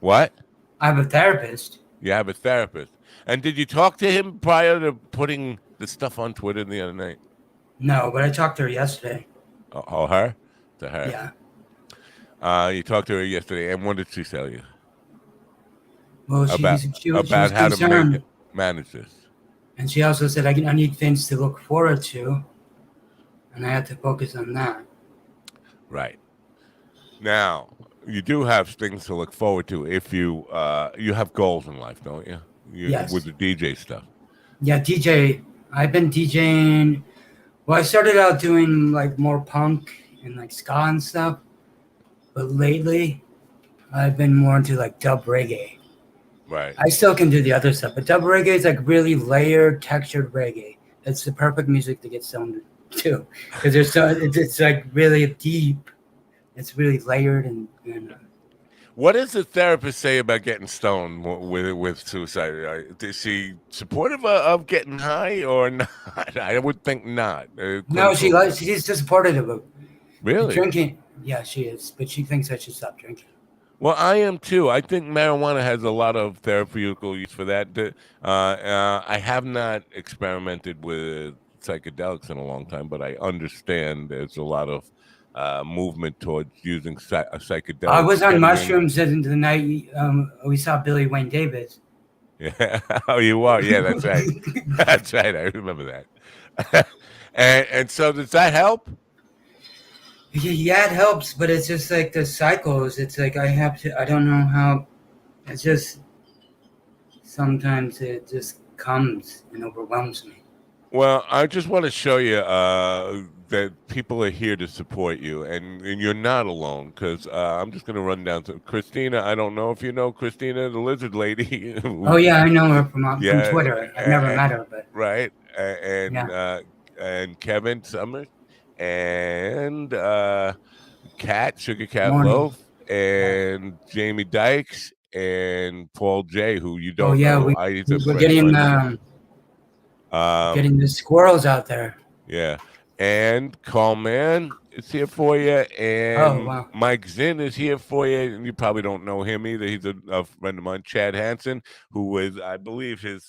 What? I have a therapist. You have a therapist. And did you talk to him prior to putting the stuff on Twitter the other night? No, but I talked to her yesterday. Oh, her? To her? Yeah. You talked to her yesterday, and what did she tell you? Well, she was how concerned. to manage this. And she also said, I need things to look forward to, and I have to focus on that. Right. Now, you do have things to look forward to if you have goals in life, don't you? Yes. With the DJ stuff. Yeah, DJ. I've been DJing. Well, I started out doing like more punk and like ska and stuff. But lately, I've been more into like dub reggae. Right. I still can do the other stuff, but dub reggae is like really layered, textured reggae. It's the perfect music to get stoned to, because it's like really deep. It's really layered and What does the therapist say about getting stoned with suicide? Is she supportive of getting high or not? I would think not. no, she's just supportive of Really? drinking. Yeah, she is, but she thinks I should stop drinking. Well, I am too. I think marijuana has a lot of therapeutical use for that. I have not experimented with psychedelics in a long time, but I understand there's a lot of movement towards using psychedelics. I was on ketamine. mushrooms the night we saw Billy Wayne Davis. Yeah. Oh, you are? Yeah, that's right. That's right. I remember that. and so does that help? Yeah, it helps, but it's just like the cycles. It's like I don't know how. It's just sometimes it just comes and overwhelms me. Well, I just want to show you that people are here to support you, and you're not alone. Because I'm just going to run down to Christina. I don't know if you know Christina, the lizard lady. Oh yeah, I know her from Twitter. I've never met her, but right, and Kevin Summers and Sugar Cat Loaf, and Jamie Dykes and Paul J, who you don't know. We're getting getting the squirrels out there. Yeah, and Carl Mann is here for you, and Mike Zinn is here for you, and you probably don't know him either. He's a friend of mine, Chad Hansen, who is, I believe, his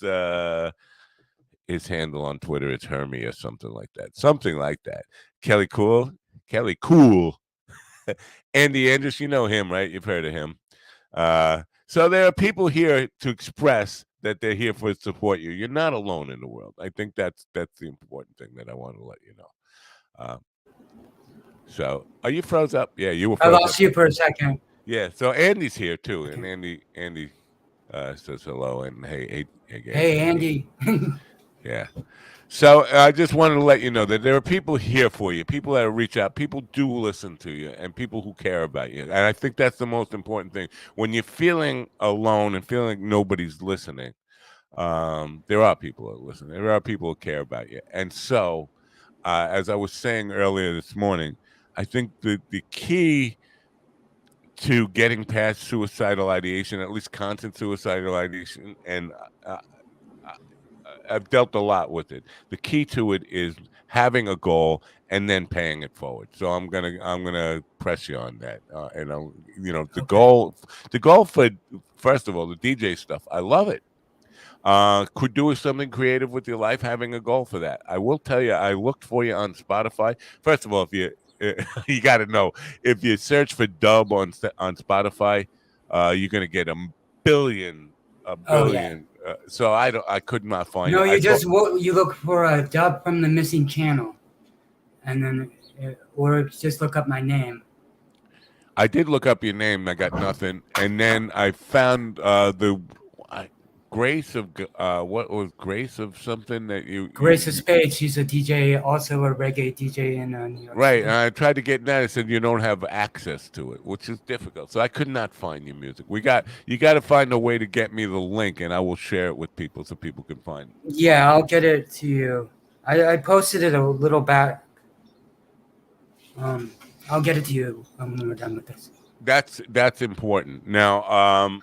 handle on Twitter is Hermie or something like that. Kelly Cool, Andy Andrews, you know him, right? You've heard of him. So there are people here to express that they're here for support you. You're not alone in the world. I think that's the important thing that I want to let you know. So are you froze up? Yeah, you were froze I lost you for a second. Yeah, so Andy's here too, and Andy says hello and hey Andy. Yeah. So I just wanted to let you know that there are people here for you, people that reach out, people do listen to you, and people who care about you. And I think that's the most important thing. When you're feeling alone and feeling like nobody's listening, there are people that listen. There are people who care about you. And so, as I was saying earlier this morning, I think the key to getting past suicidal ideation, at least constant suicidal ideation, and I've dealt a lot with it. The key to it is having a goal and then paying it forward. So I'm gonna press you on that. And the goal for, first of all, the DJ stuff. I love it. Could do something creative with your life, having a goal for that. I will tell you, I looked for you on Spotify. First of all, if you you got to know, if you search for dub on Spotify, you're gonna get a billion. Oh, yeah. So I could not find. No, you look for a dub from the missing channel, and then or just look up my name. I did look up your name. I got nothing, and then I found Grace of what was Grace of something that you Grace of Spades. She's a DJ, also a reggae DJ in New York. Right, and I tried to get that. I said you don't have access to it, which is difficult. So I could not find your music. You got to find a way to get me the link, and I will share it with people so people can find it. Yeah, I'll get it to you. I posted it a little back. I'll get it to you when we're done with this. That's important. Now,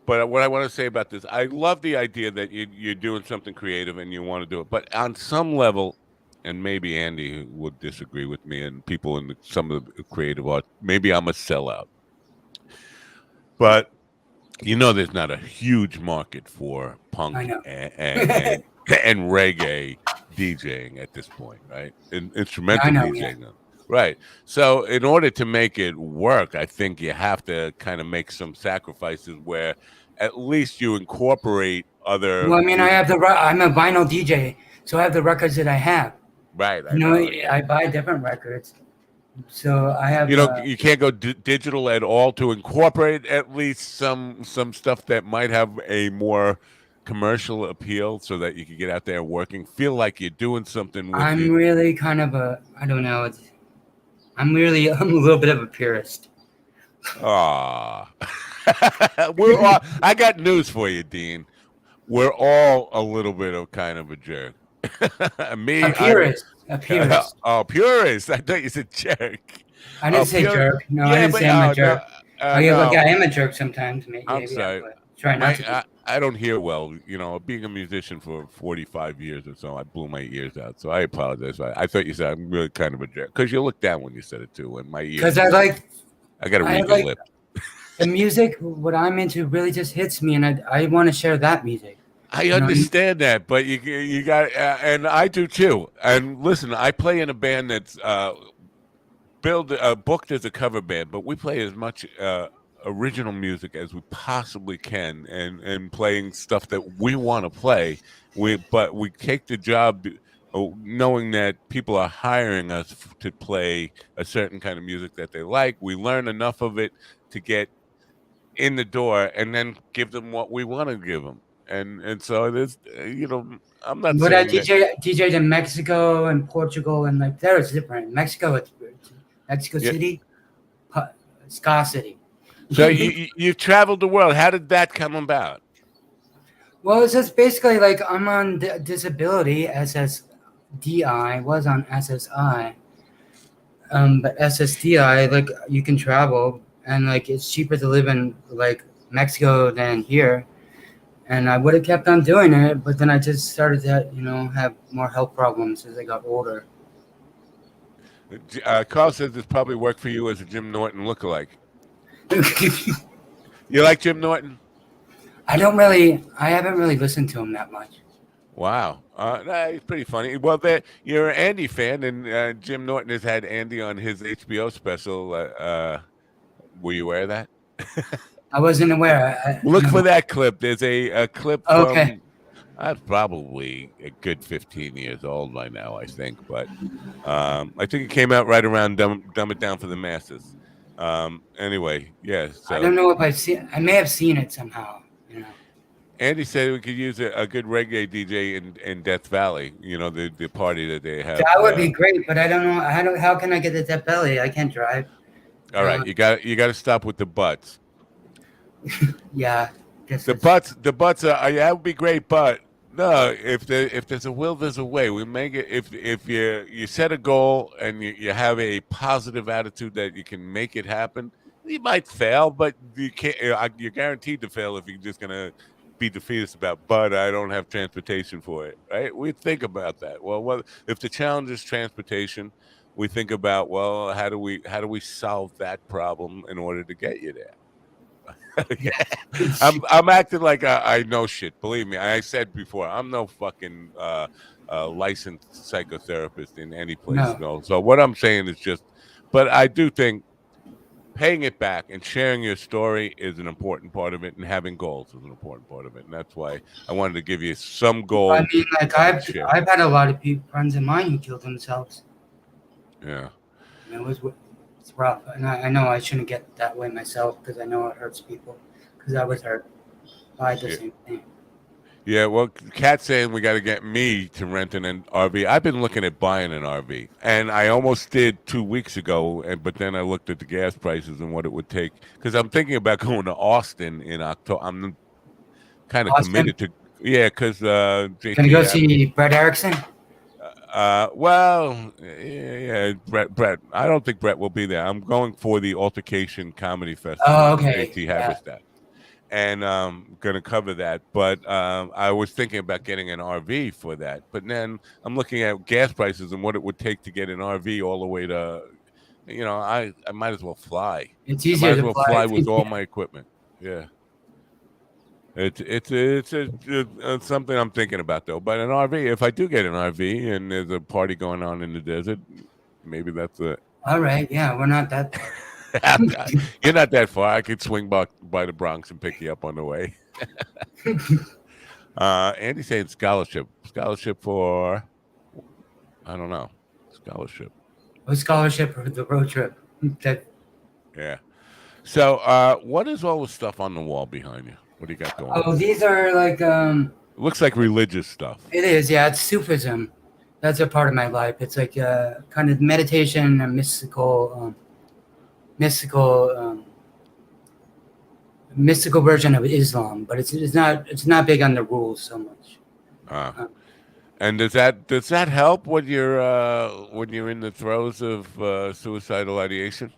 but what I want to say about this, I love the idea that you're doing something creative and you want to do it. But on some level, and maybe Andy would disagree with me, and people in some of the creative art, maybe I'm a sellout. But there's not a huge market for punk and reggae DJing at this point, right? Instrumental DJing. Yeah. Right. So in order to make it work, I think you have to kind of make some sacrifices where at least you incorporate other. Well, I mean, I'm a vinyl DJ, so I have the records that I have. Right. I buy different records. So I have. You can't go digital at all to incorporate at least some stuff that might have a more commercial appeal, so that you can get out there working, feel like you're doing something. I'm really kind of I don't know. I'm a little bit of a purist. Ah, we're all. I got news for you, Dean. We're all a little bit of kind of a jerk. Me, A purist. A purist. oh, purist. I thought you said jerk. I didn't say Pure. jerk. No, I Yeah, didn't but say I'm a no, jerk. no. I am a jerk sometimes. Maybe. I'm sorry. But try not to be. I don't hear well. You know, being a musician for 45 years or so, I blew my ears out. So I apologize. I thought you said I'm really kind of a jerk because you looked down when you said it too, and my ears. Because I got to read your lips. The music, what I'm into, really just hits me, and I want to share that music. I understand that, but you got, and I do too. And listen, I play in a band that's booked as a cover band, but we play as much original music as we possibly can, and playing stuff that we want to play. But we take the job knowing that people are hiring us to play a certain kind of music that they like. We learn enough of it to get in the door, and then give them what we want to give them. And so there's, I'm not But saying DJ'd in Mexico and Portugal, and like there it's different. Mexico City, Ska City. So you've traveled the world. How did that come about? Well, it's just basically like I'm on disability, SSDI, was on SSI. But SSDI, like you can travel, and like it's cheaper to live in like Mexico than here. And I would have kept on doing it, but then I just started to, have more health problems as I got older. Carl says this probably worked for you as a Jim Norton lookalike. You like Jim Norton? I haven't really listened to him that much. Wow. He's pretty funny. Well, you're an Andy fan, and Jim Norton has had Andy on his HBO special. Were you aware of that? I wasn't aware. Look for that clip. There's a clip Okay. from, that's probably a good 15 years old by now, I think. But I think it came out right around Dumb It Down for the Masses. Anyway, yeah. So I don't know if I may have seen it somehow. Andy said we could use a good reggae DJ in Death Valley. The party that they have. That would be great, but I don't know. How can I get to Death Valley? I can't drive. All right, you got to stop with the butts. Yeah. The butts are, that would be great, but no, if there's a will, there's a way. We make it, if you set a goal and you have a positive attitude that you can make it happen. You might fail, but you can't. You're guaranteed to fail if you're just gonna be defeatist about. But I don't have transportation for it, right? We think about that. Well, if the challenge is transportation, we think about, well, how do we solve that problem in order to get you there? I'm acting like I know shit. Believe me, I said before, I'm no fucking licensed psychotherapist in any place. No. So what I'm saying is just, but I do think paying it back and sharing your story is an important part of it, and having goals is an important part of it. And that's why I wanted to give you some goals. I mean, like I've had a lot of friends of mine who killed themselves. Yeah. It's rough, and I know I shouldn't get that way myself because I know it hurts people. Because I was hurt by the same thing. Yeah, well, Kat's saying we got to get me to rent an RV. I've been looking at buying an RV, and I almost did 2 weeks ago, but then I looked at the gas prices and what it would take. Because I'm thinking about going to Austin in October. I'm kind of committed to, because Can you go see Brett Erickson? Well, yeah, Brett. I don't think Brett will be there. I'm going for the Altercation Comedy Festival. Oh, okay. Haverstadt. And going to cover that. But I was thinking about getting an RV for that. But then I'm looking at gas prices and what it would take to get an RV all the way to, I might as well fly. It's easier to fly with all my equipment. Yeah. It's something I'm thinking about, though. But an RV, if I do get an RV and there's a party going on in the desert, maybe that's it. All right. Yeah, we're not that far. You're not that far. I could swing by the Bronx and pick you up on the way. Andy saying scholarship for, I don't know, scholarship. A scholarship for the road trip. Yeah. So what is all the stuff on the wall behind you? What do you got going on? Oh, these are like It looks like religious stuff. It is, yeah. It's Sufism. That's a part of my life. It's like kind of meditation and mystical version of Islam, but it's not big on the rules so much. And does that help when you're in the throes of suicidal ideation?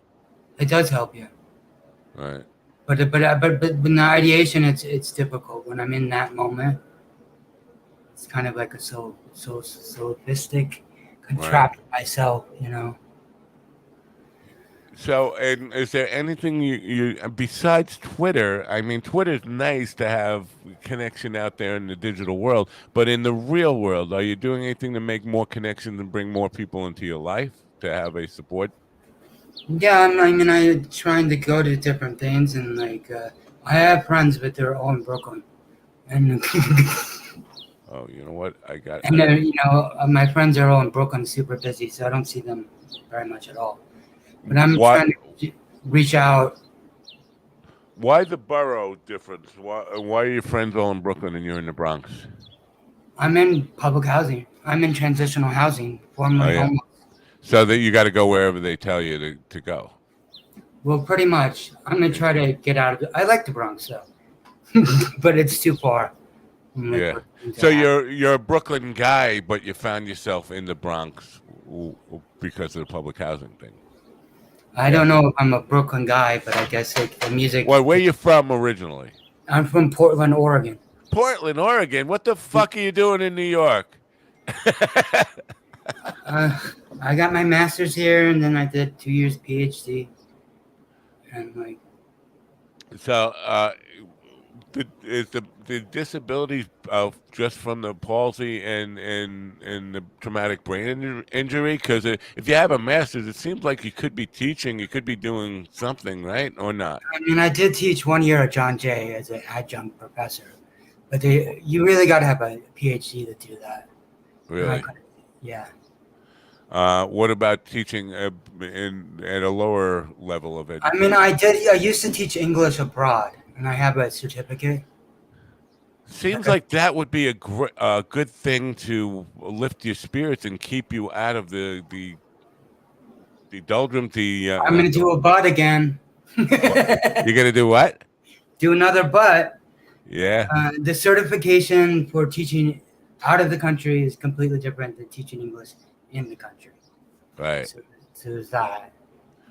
It does help you, Right. but in the ideation, it's difficult when I'm in that moment. It's kind of like a sophistic, trapped myself, So, and is there anything you besides Twitter? I mean, Twitter's nice to have connection out there in the digital world, but in the real world, are you doing anything to make more connections and bring more people into your life to have a support? Yeah, I'm trying to go to different things, and like I have friends, but they're all in Brooklyn, and Oh, you know what? and then my friends are all in Brooklyn, super busy, so I don't see them very much at all. But I'm trying to reach out. Why the borough difference? Why are your friends all in Brooklyn and you're in the Bronx? I'm in public housing. I'm in transitional housing, formerly homeless. So that you got to go wherever they tell you to go. Well, pretty much. I'm gonna try to get out of it. I like the Bronx though, but it's too far. Yeah. So you're a Brooklyn guy, but you found yourself in the Bronx because of the public housing thing. I don't know if I'm a Brooklyn guy, but I guess like the music. Well, where you from originally? I'm from Portland, Oregon. Portland, Oregon. What the fuck are you doing in New York? I got my master's here, and then I did 2 years PhD. And like, so is the disabilities just from the palsy and the traumatic brain injury? Because if you have a master's, it seems like you could be teaching, you could be doing something, right, or not? I mean, I did teach 1 year at John Jay as an adjunct professor, but you really got to have a PhD to do that. Really? Yeah. What about teaching at a lower level of education? I mean, I used to teach English abroad, and I have a certificate. Seems like that would be a good thing to lift your spirits and keep you out of the doldrums. I'm going to do a butt again. You're going to do what? Do another butt. Yeah. The certification for teaching out of the country is completely different than teaching English in the country. Right. So there's that.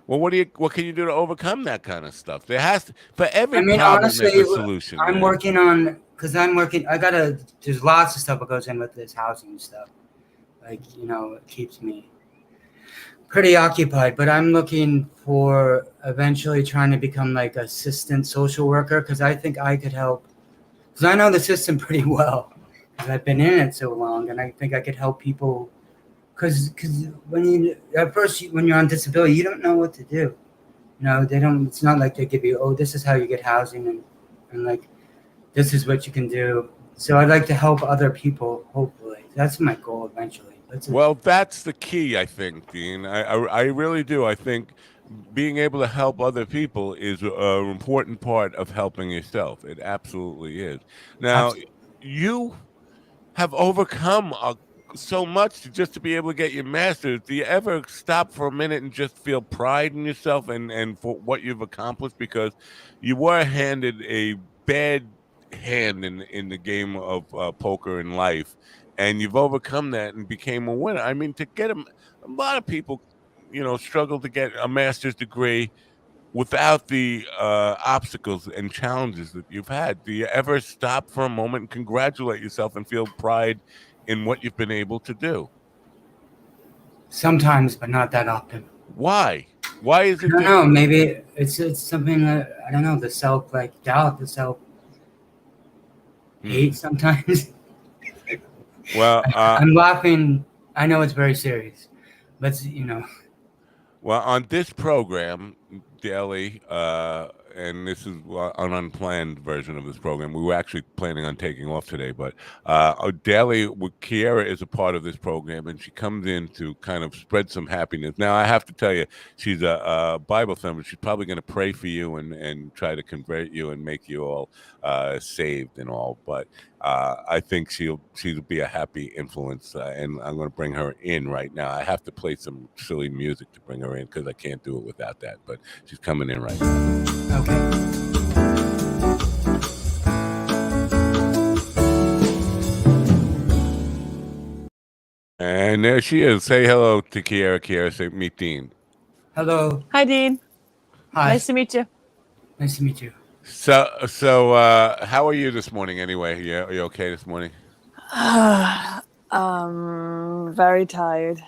Well, what can you do to overcome that kind of stuff? There has to, for every problem, honestly, there's a solution. I'm working on, because there's lots of stuff that goes in with this housing stuff. Like, it keeps me pretty occupied, but I'm looking for eventually trying to become like assistant social worker, because I think I could help, because I know the system pretty well, because I've been in it so long, and I think I could help people. Because when you're on disability, you don't know what to do. They don't. It's not like they give you, oh, this is how you get housing, and like, this is what you can do. So I'd like to help other people. Hopefully, that's my goal eventually. That's the key, I think, Dean. I really do. I think being able to help other people is an important part of helping yourself. It absolutely is. Now, you have overcome so much just to be able to get your master's. Do you ever stop for a minute and just feel pride in yourself and for what you've accomplished? Because you were handed a bad hand in the game of poker in life, and you've overcome that and became a winner. I mean, to get a lot of people, struggle to get a master's degree without the obstacles and challenges that you've had. Do you ever stop for a moment and congratulate yourself and feel pride in what you've been able to do? Sometimes, but not that often. Why? Why is it? I don't know. Maybe it's something that, I don't know, the self doubt, the self hate sometimes. Well, I'm laughing. I know it's very serious, but Well, on this program, Daily, and this is an unplanned version of this program. We were actually planning on taking off today, but Daily with Kiera is a part of this program, and she comes in to kind of spread some happiness. Now, I have to tell you, she's a Bible thumber. She's probably going to pray for you and try to convert you and make you all saved and all. But I think she'll be a happy influence, and I'm going to bring her in right now. I have to play some silly music to bring her in because I can't do it without that. But she's coming in right now. Okay. And there she is. Say hello to Kiera. Kiera, say meet Dean. Hello. Hi, Dean. Hi. Nice to meet you. Nice to meet you. So, how are you this morning? Anyway, are you okay this morning? Very tired.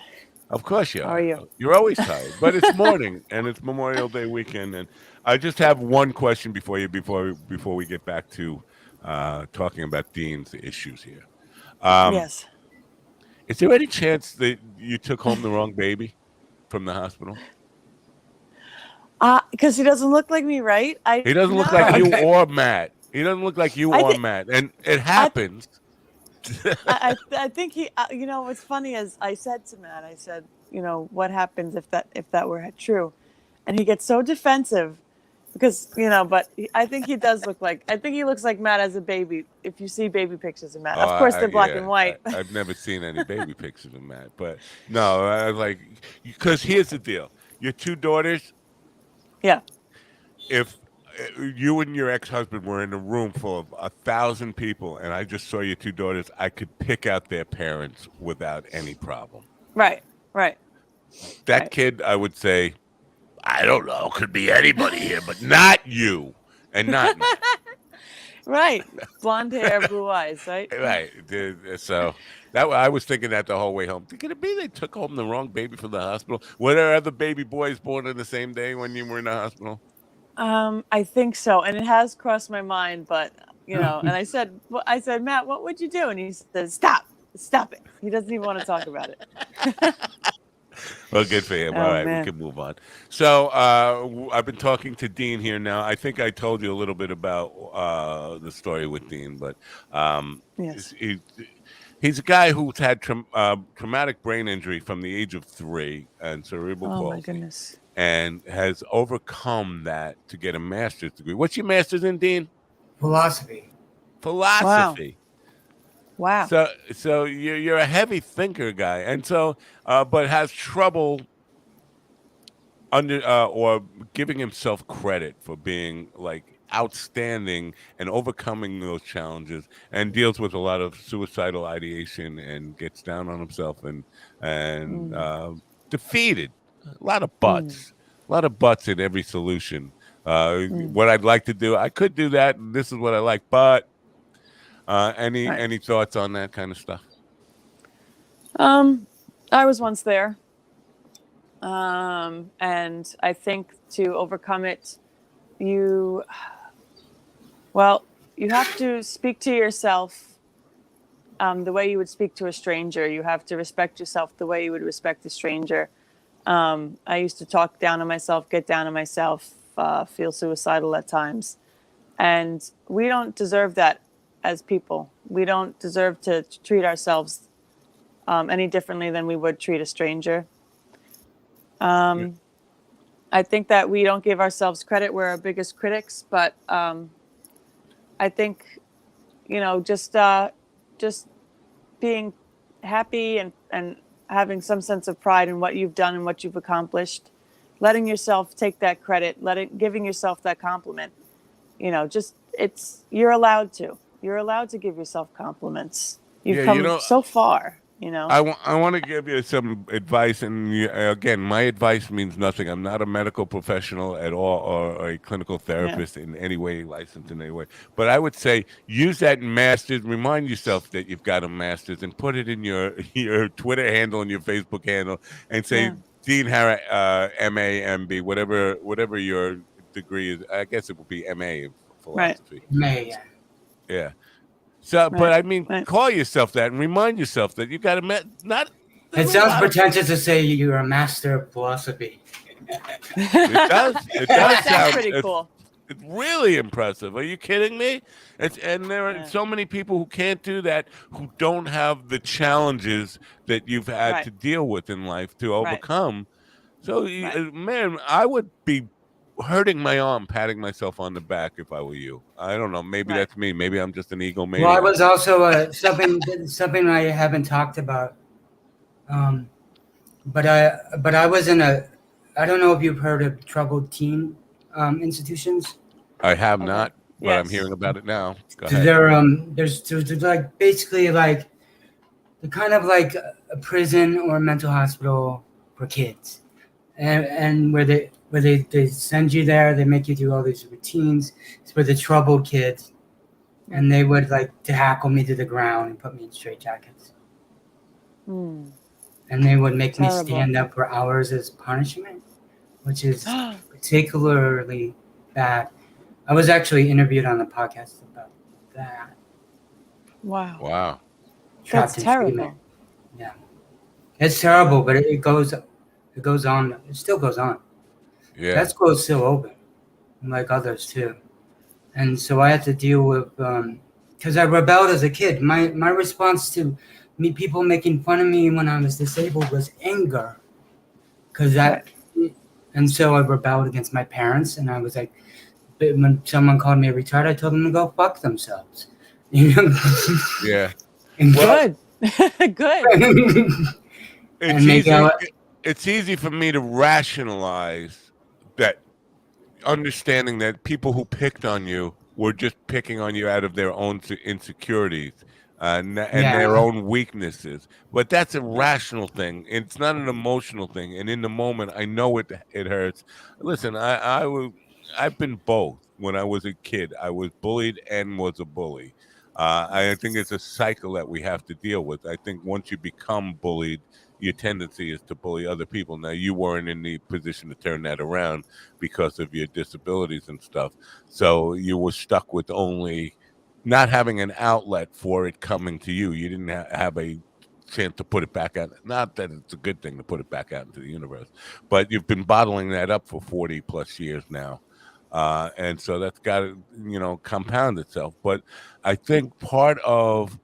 Of course you are. How are you? You're always tired, but it's morning and it's Memorial Day weekend, and I just have one question before we get back to talking about Dean's issues here. Yes. Is there any chance that you took home the wrong baby from the hospital? Because he doesn't look like me, right? He doesn't look like you or Matt. He doesn't look like you or Matt, and it happens. I think he. You know, what's funny is I said to Matt, I said, you know, what happens if that were true, and he gets so defensive because but I think he does look like. I think he looks like Matt as a baby. If you see baby pictures of Matt, of course they're black and white. I've never seen any baby pictures of Matt, but no, I was like, because here's the deal: your two daughters. Yeah. If you and your ex-husband were in a room full of 1,000 people and I just saw your two daughters, I could pick out their parents without any problem. Right. That kid, I would say, I don't know, could be anybody here, but not you and not me. Right. Blonde hair, blue eyes, right? Right. So I was thinking that the whole way home. Could it be they took home the wrong baby from the hospital? Were there other baby boys born on the same day when you were in the hospital? I think so, and it has crossed my mind, but and I said, Matt, what would you do? And he said, stop it. He doesn't even want to talk about it. Well, good for him. Oh, all right, man. we can move on. So I've been talking to Dean here now. I think I told you a little bit about the story with Dean, but Yes. he's a guy who's had traumatic brain injury from the age of 3 and cerebral palsy. Oh, my goodness. And has overcome that to get a master's degree. What's your master's in, Dean? Philosophy. Wow. So you're a heavy thinker guy, and so but has trouble or giving himself credit for being like outstanding and overcoming those challenges, and deals with a lot of suicidal ideation and gets down on himself and defeated. A lot of butts in every solution. What I'd like to do, I could do that. And this is what I like, but any thoughts on that kind of stuff? I was once there, and I think to overcome it, you have to speak to yourself the way you would speak to a stranger. You have to respect yourself the way you would respect a stranger. I used to talk down on myself, get down on myself, feel suicidal at times. And we don't deserve that as people. We don't deserve to treat ourselves any differently than we would treat a stranger. I think that we don't give ourselves credit. We're our biggest critics, but I think, just being happy and having some sense of pride in what you've done and what you've accomplished, letting yourself take that credit, giving yourself that compliment, you're allowed to give yourself compliments. You've come so far, I want to give you some advice, and again, my advice means nothing. I'm not a medical professional at all, or a clinical therapist in any way, licensed in any way. But I would say use that master's. Remind yourself that you've got a master's, and put it in your Twitter handle and your Facebook handle, and say Dean Hara, MA, MB, whatever your degree is. I guess it would be MA in philosophy. Right. Yeah. So, but I mean, call yourself that and remind yourself that you got to not. It sounds pretentious to say you're a master of philosophy. It does. It does sound pretty cool. It's really impressive. Are you kidding me? And there are Yeah. so many people who can't do that, who don't have the challenges that you've had Right. to deal with in life to Right. overcome. So, Right. man, I would be hurting my arm, patting myself on the back if I were you. I don't know. Maybe Right. that's me. Maybe I'm just an egomaniac. Well, I was also something I haven't talked about. But I was in a. I don't know if you've heard of troubled teen institutions. I have Okay. not, but I'm Yes. hearing about it now. Go ahead. There's like basically like they're kind of like a prison or a mental hospital for kids, and where they send you there, they make you do all these routines. It's for the troubled kids, and they would like to hackle me to the ground and put me in straitjackets, Mm. and they would make me Terrible. stand up for hours as punishment, which is particularly bad. I was actually interviewed on the podcast about that. Wow. Wow. Trapped That's in terrible. treatment. Yeah, it's terrible, but it goes on. It still goes on. Yeah. That school's still open, like others too. And so I had to deal with because I rebelled as a kid. My response to me people making fun of me when I was disabled was anger, because that. And so I rebelled against my parents, and I was like, when someone called me a retard, I told them to go fuck themselves. You know? Yeah. And Good. Good. It's easy for me to rationalize that, understanding that people who picked on you were just picking on you out of their own insecurities and their own weaknesses. But that's a rational thing. It's not an emotional thing. And in the moment, I know it hurts. Listen, I've been both. When I was a kid, I was bullied and was a bully. I think it's a cycle that we have to deal with. I think once you become bullied, your tendency is to bully other people. Now, you weren't in the position to turn that around because of your disabilities and stuff. So you were stuck with only not having an outlet for it coming to you. You didn't have a chance to put it back out. Not that it's a good thing to put it back out into the universe, but you've been bottling that up for 40 plus years now. And so that's got to, compound itself. But I think part of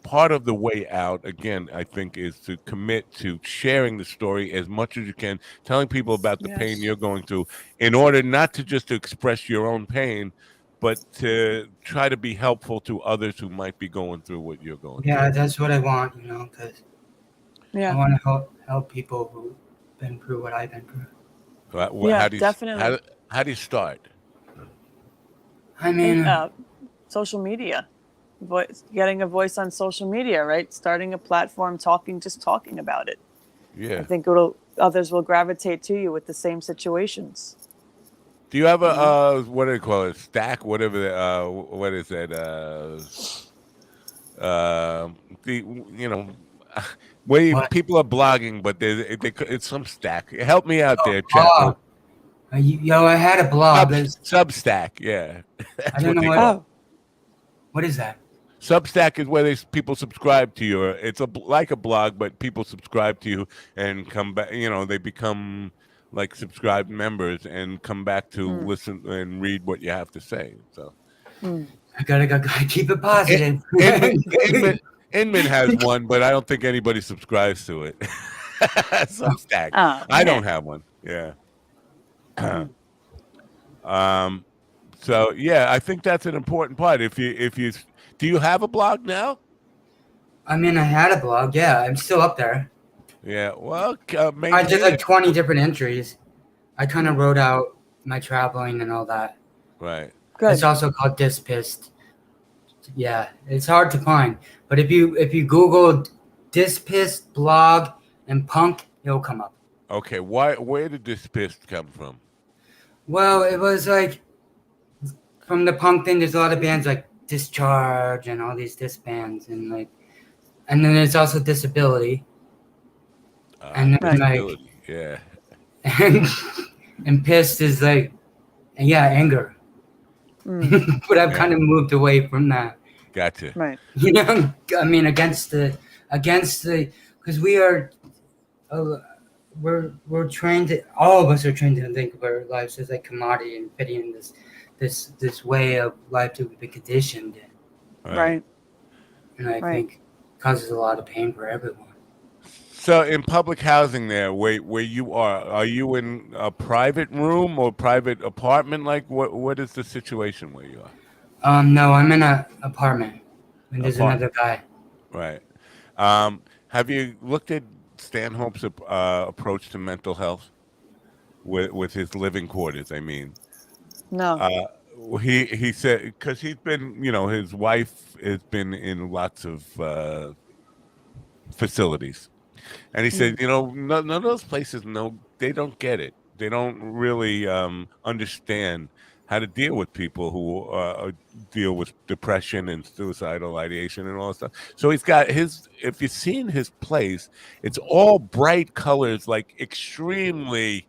the way out, again, I think, is to commit to sharing the story as much as you can, telling people about the pain you're going through, in order not to just to express your own pain, but to try to be helpful to others who might be going through what you're going through. Yeah, that's what I want, because I want to help people who've been through what I've been through. Definitely. How do you start? I mean, social media. Getting a voice on social media, right? Starting a platform, just talking about it. Yeah. I think others will gravitate to you with the same situations. Do you have a what do they call it? Stack, whatever. What is that? Where people are blogging, but it's some stack. Help me out there, Chapo. I had a blog. Substack, yeah. I don't know what. What is that? Substack is where people subscribe to you. It's like a blog, but people subscribe to you and come back. They become like subscribed members and come back to listen and read what you have to say. So I gotta keep it positive. Inman has one, but I don't think anybody subscribes to it. Substack. I don't have one. Yeah. So yeah, I think that's an important part. If you do you have a blog now? I mean, I had a blog. Yeah, I'm still up there. Yeah. Well, I did like 20 different entries. I kind of wrote out my traveling and all that. Right. Good. It's also called Dispissed. Yeah, it's hard to find, but if you Google Dispissed blog and punk, it'll come up. Okay. Where did Dispissed come from? Well, it was like from the punk thing. There's a lot of bands like Discharge and all these disc bands, and then there's also Disability, and then Disability, yeah, and Pissed is like, anger. But I've kind of moved away from that. Gotcha. Right. I mean, against the because we are we're trained to, all of us are trained to think of our lives as a commodity and fitting in this way of life that we've been conditioned in. Right. And I Right. think causes a lot of pain for everyone. So in public housing there, where you are you in a private room or private apartment? Like what is the situation where you are? No, I'm in a apartment, and there's Apart, another guy. right. Have you looked at Stanhope's approach to mental health with his living quarters? I mean, No. he said because he's been, his wife has been in lots of facilities. And he said, none of those places, no, they don't get it. They don't really understand how to deal with people who deal with depression and suicidal ideation and all that stuff. So he's got if you've seen his place, it's all bright colors, like extremely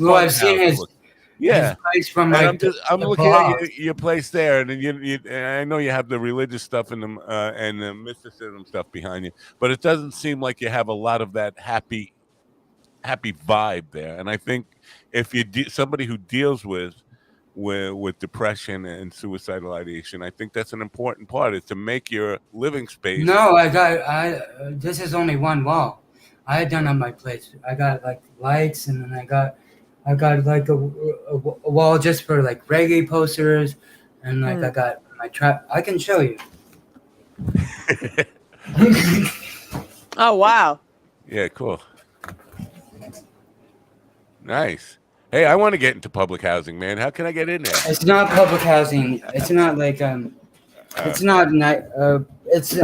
Well, fun I've seen house his look. Yeah. place from And like I'm the looking at vlogs. your place there, and then and I know you have the religious stuff and the mysticism stuff behind you, but it doesn't seem like you have a lot of that happy vibe there. And I think if you somebody who deals with depression and suicidal ideation, I think that's an important part, is to make your living space. No, this is only one wall. I had done on my place. I got like lights, and then I got like a wall just for like reggae posters, and like I got my trap. I can show you. Oh, wow. Yeah, cool. Nice. Hey, I want to get into public housing, man. How can I get in there? It's not public housing. It's not like it's not it's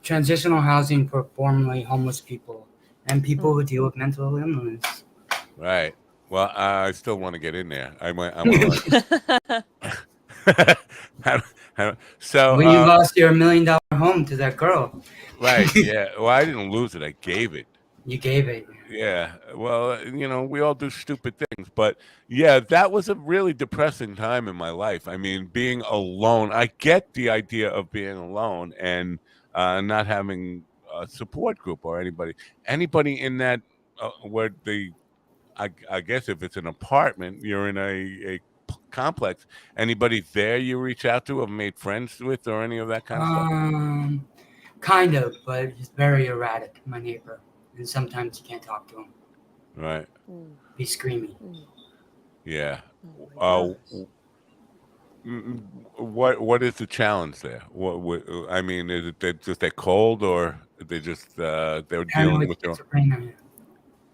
transitional housing for formerly homeless people and people who deal with mental illness. Right. Well, I still want to get in there. I want to. So When you lost your $1 million home to that girl, right, yeah. Well, I didn't lose it. I gave it. you gave it. Yeah. Well, we all do stupid things, but yeah, that was a really depressing time in my life. I mean, being alone. I get the idea of being alone and not having a support group or anybody in that where I guess if it's an apartment, you're in a complex. Anybody there you reach out to, have made friends with, or any of that kind of stuff? Kind of, but he's very erratic, my neighbor, and sometimes you can't talk to him. Right. He's screaming. Yeah. What is the challenge there? What I mean, is it just they're cold, or they just they're dealing with their own?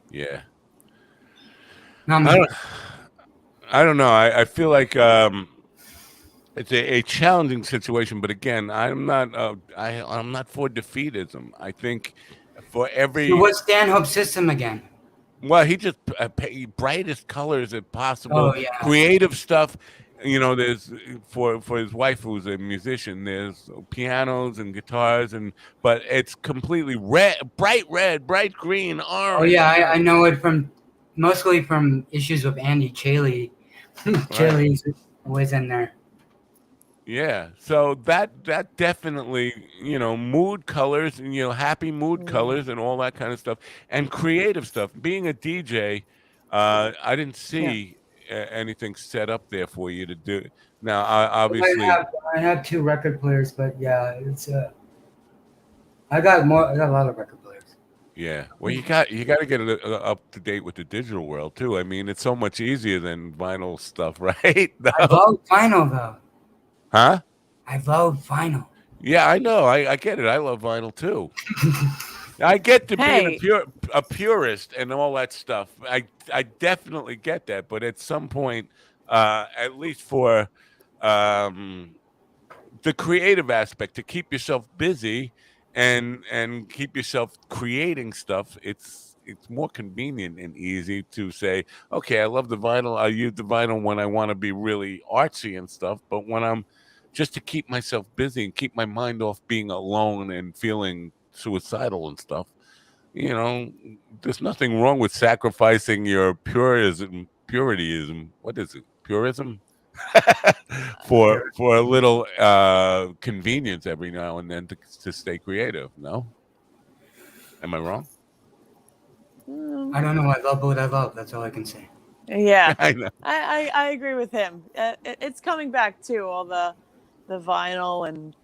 Yeah. I don't know. I feel like it's a challenging situation, but again, I'm not for defeatism. I think for every So what's Stanhope's system again? well, he just brightest colors if possible, Oh yeah, creative stuff. There's for his wife who's a musician. There's pianos and guitars, but it's completely red, bright green, orange. Oh yeah, I know it mostly from issues with Andy Chaley. Chaley's always in there. Yeah, so that definitely, mood colors and happy mood colors and all that kind of stuff, and creative stuff. Being a DJ, I didn't see anything set up there for you to do. Now, obviously, I have 2 record players, but yeah, it's I got a lot of record players. yeah. Well, you got to get it up to date with the digital world too. I mean, it's so much easier than vinyl stuff, right? No. I love vinyl though. Huh? I love vinyl. Yeah, I know. I get it. I love vinyl too. I get to being a purist and all that stuff. I definitely get that. But at some point, at least for the creative aspect, to keep yourself busy and keep yourself creating stuff, it's more convenient and easy to say, okay, I love the vinyl. I use the vinyl when I want to be really artsy and stuff. But when I'm just to keep myself busy and keep my mind off being alone and feeling suicidal and stuff, there's nothing wrong with sacrificing your purityism. What is it? Purism? for a little convenience every now and then to stay creative. No? Am I wrong? I don't know. I love what I love. That's all I can say. Yeah, I know. I agree with him. It's coming back too, all the vinyl and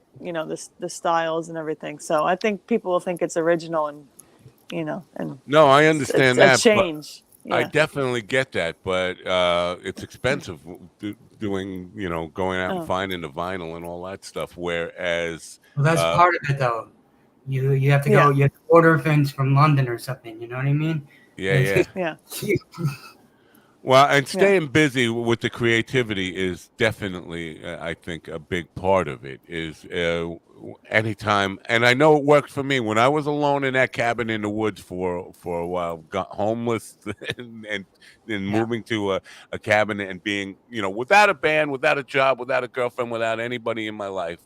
the styles and everything. So I think people will think it's original and and No, I it's understand a that, but change. I Yeah. definitely get that, but it's expensive doing, going out and Oh, finding the vinyl and all that stuff. Whereas, Well, that's uh, part of it, though. You have to go. yeah, You have to order things from London or something. You know what I mean? yeah, yeah. yeah, Well, and yeah. staying busy with the creativity is definitely, I think, a big part of it. Is anytime, and I know it worked for me when I was alone in that cabin in the woods for a while, got homeless, and then Yeah. moving to a cabin and being, without a band, without a job, without a girlfriend, without anybody in my life.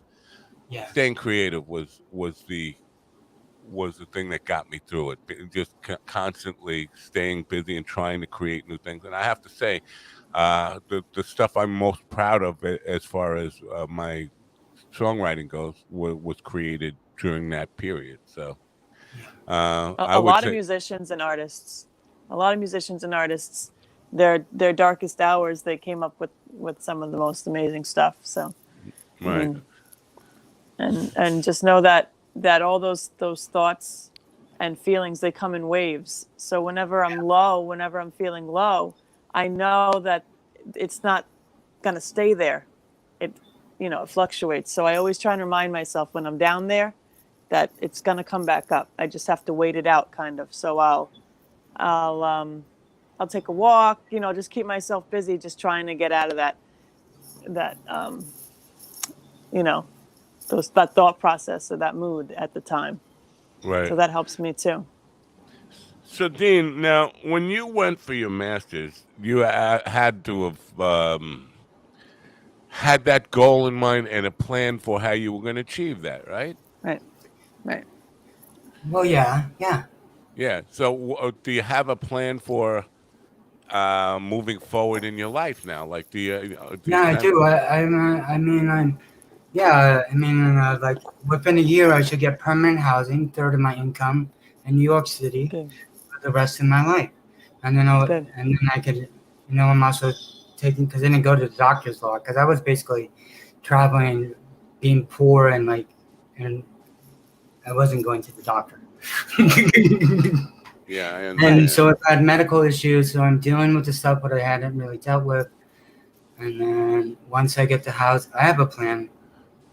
Yeah. Staying creative was the thing that got me through it. Just constantly staying busy and trying to create new things. And I have to say, the stuff I'm most proud of, as far as my songwriting goes, was created during that period. So I A would lot of say, musicians and artists, their darkest hours, they came up with some of the most amazing stuff. So I right, mean, and just know that all those thoughts and feelings, they come in waves. So whenever I'm feeling low, I know that it's not going to stay there. It fluctuates. So I always try and remind myself when I'm down there that it's going to come back up. I just have to wait it out, kind of. So I'll take a walk, just keep myself busy, just trying to get out of that you know that thought process or that mood at the time. right. So that helps me too. So, Dean, now when you went for your master's, you had to have had that goal in mind and a plan for how you were going to achieve that, right? Right. Right. Well, yeah. Yeah. So, do you have a plan for moving forward in your life now? Like, do you Yeah, I kind of, do. I mean, I'm. Yeah, I mean, like within a year, I should get permanent housing, third of my income in New York City Good. for the rest of my life, and then Good. I could, I'm also taking because I didn't go to the doctor's lot because I was basically traveling, being poor and I wasn't going to the doctor. yeah, I And understand. so I had medical issues, so I'm dealing with the stuff that I hadn't really dealt with. And then once I get the house, I have a plan.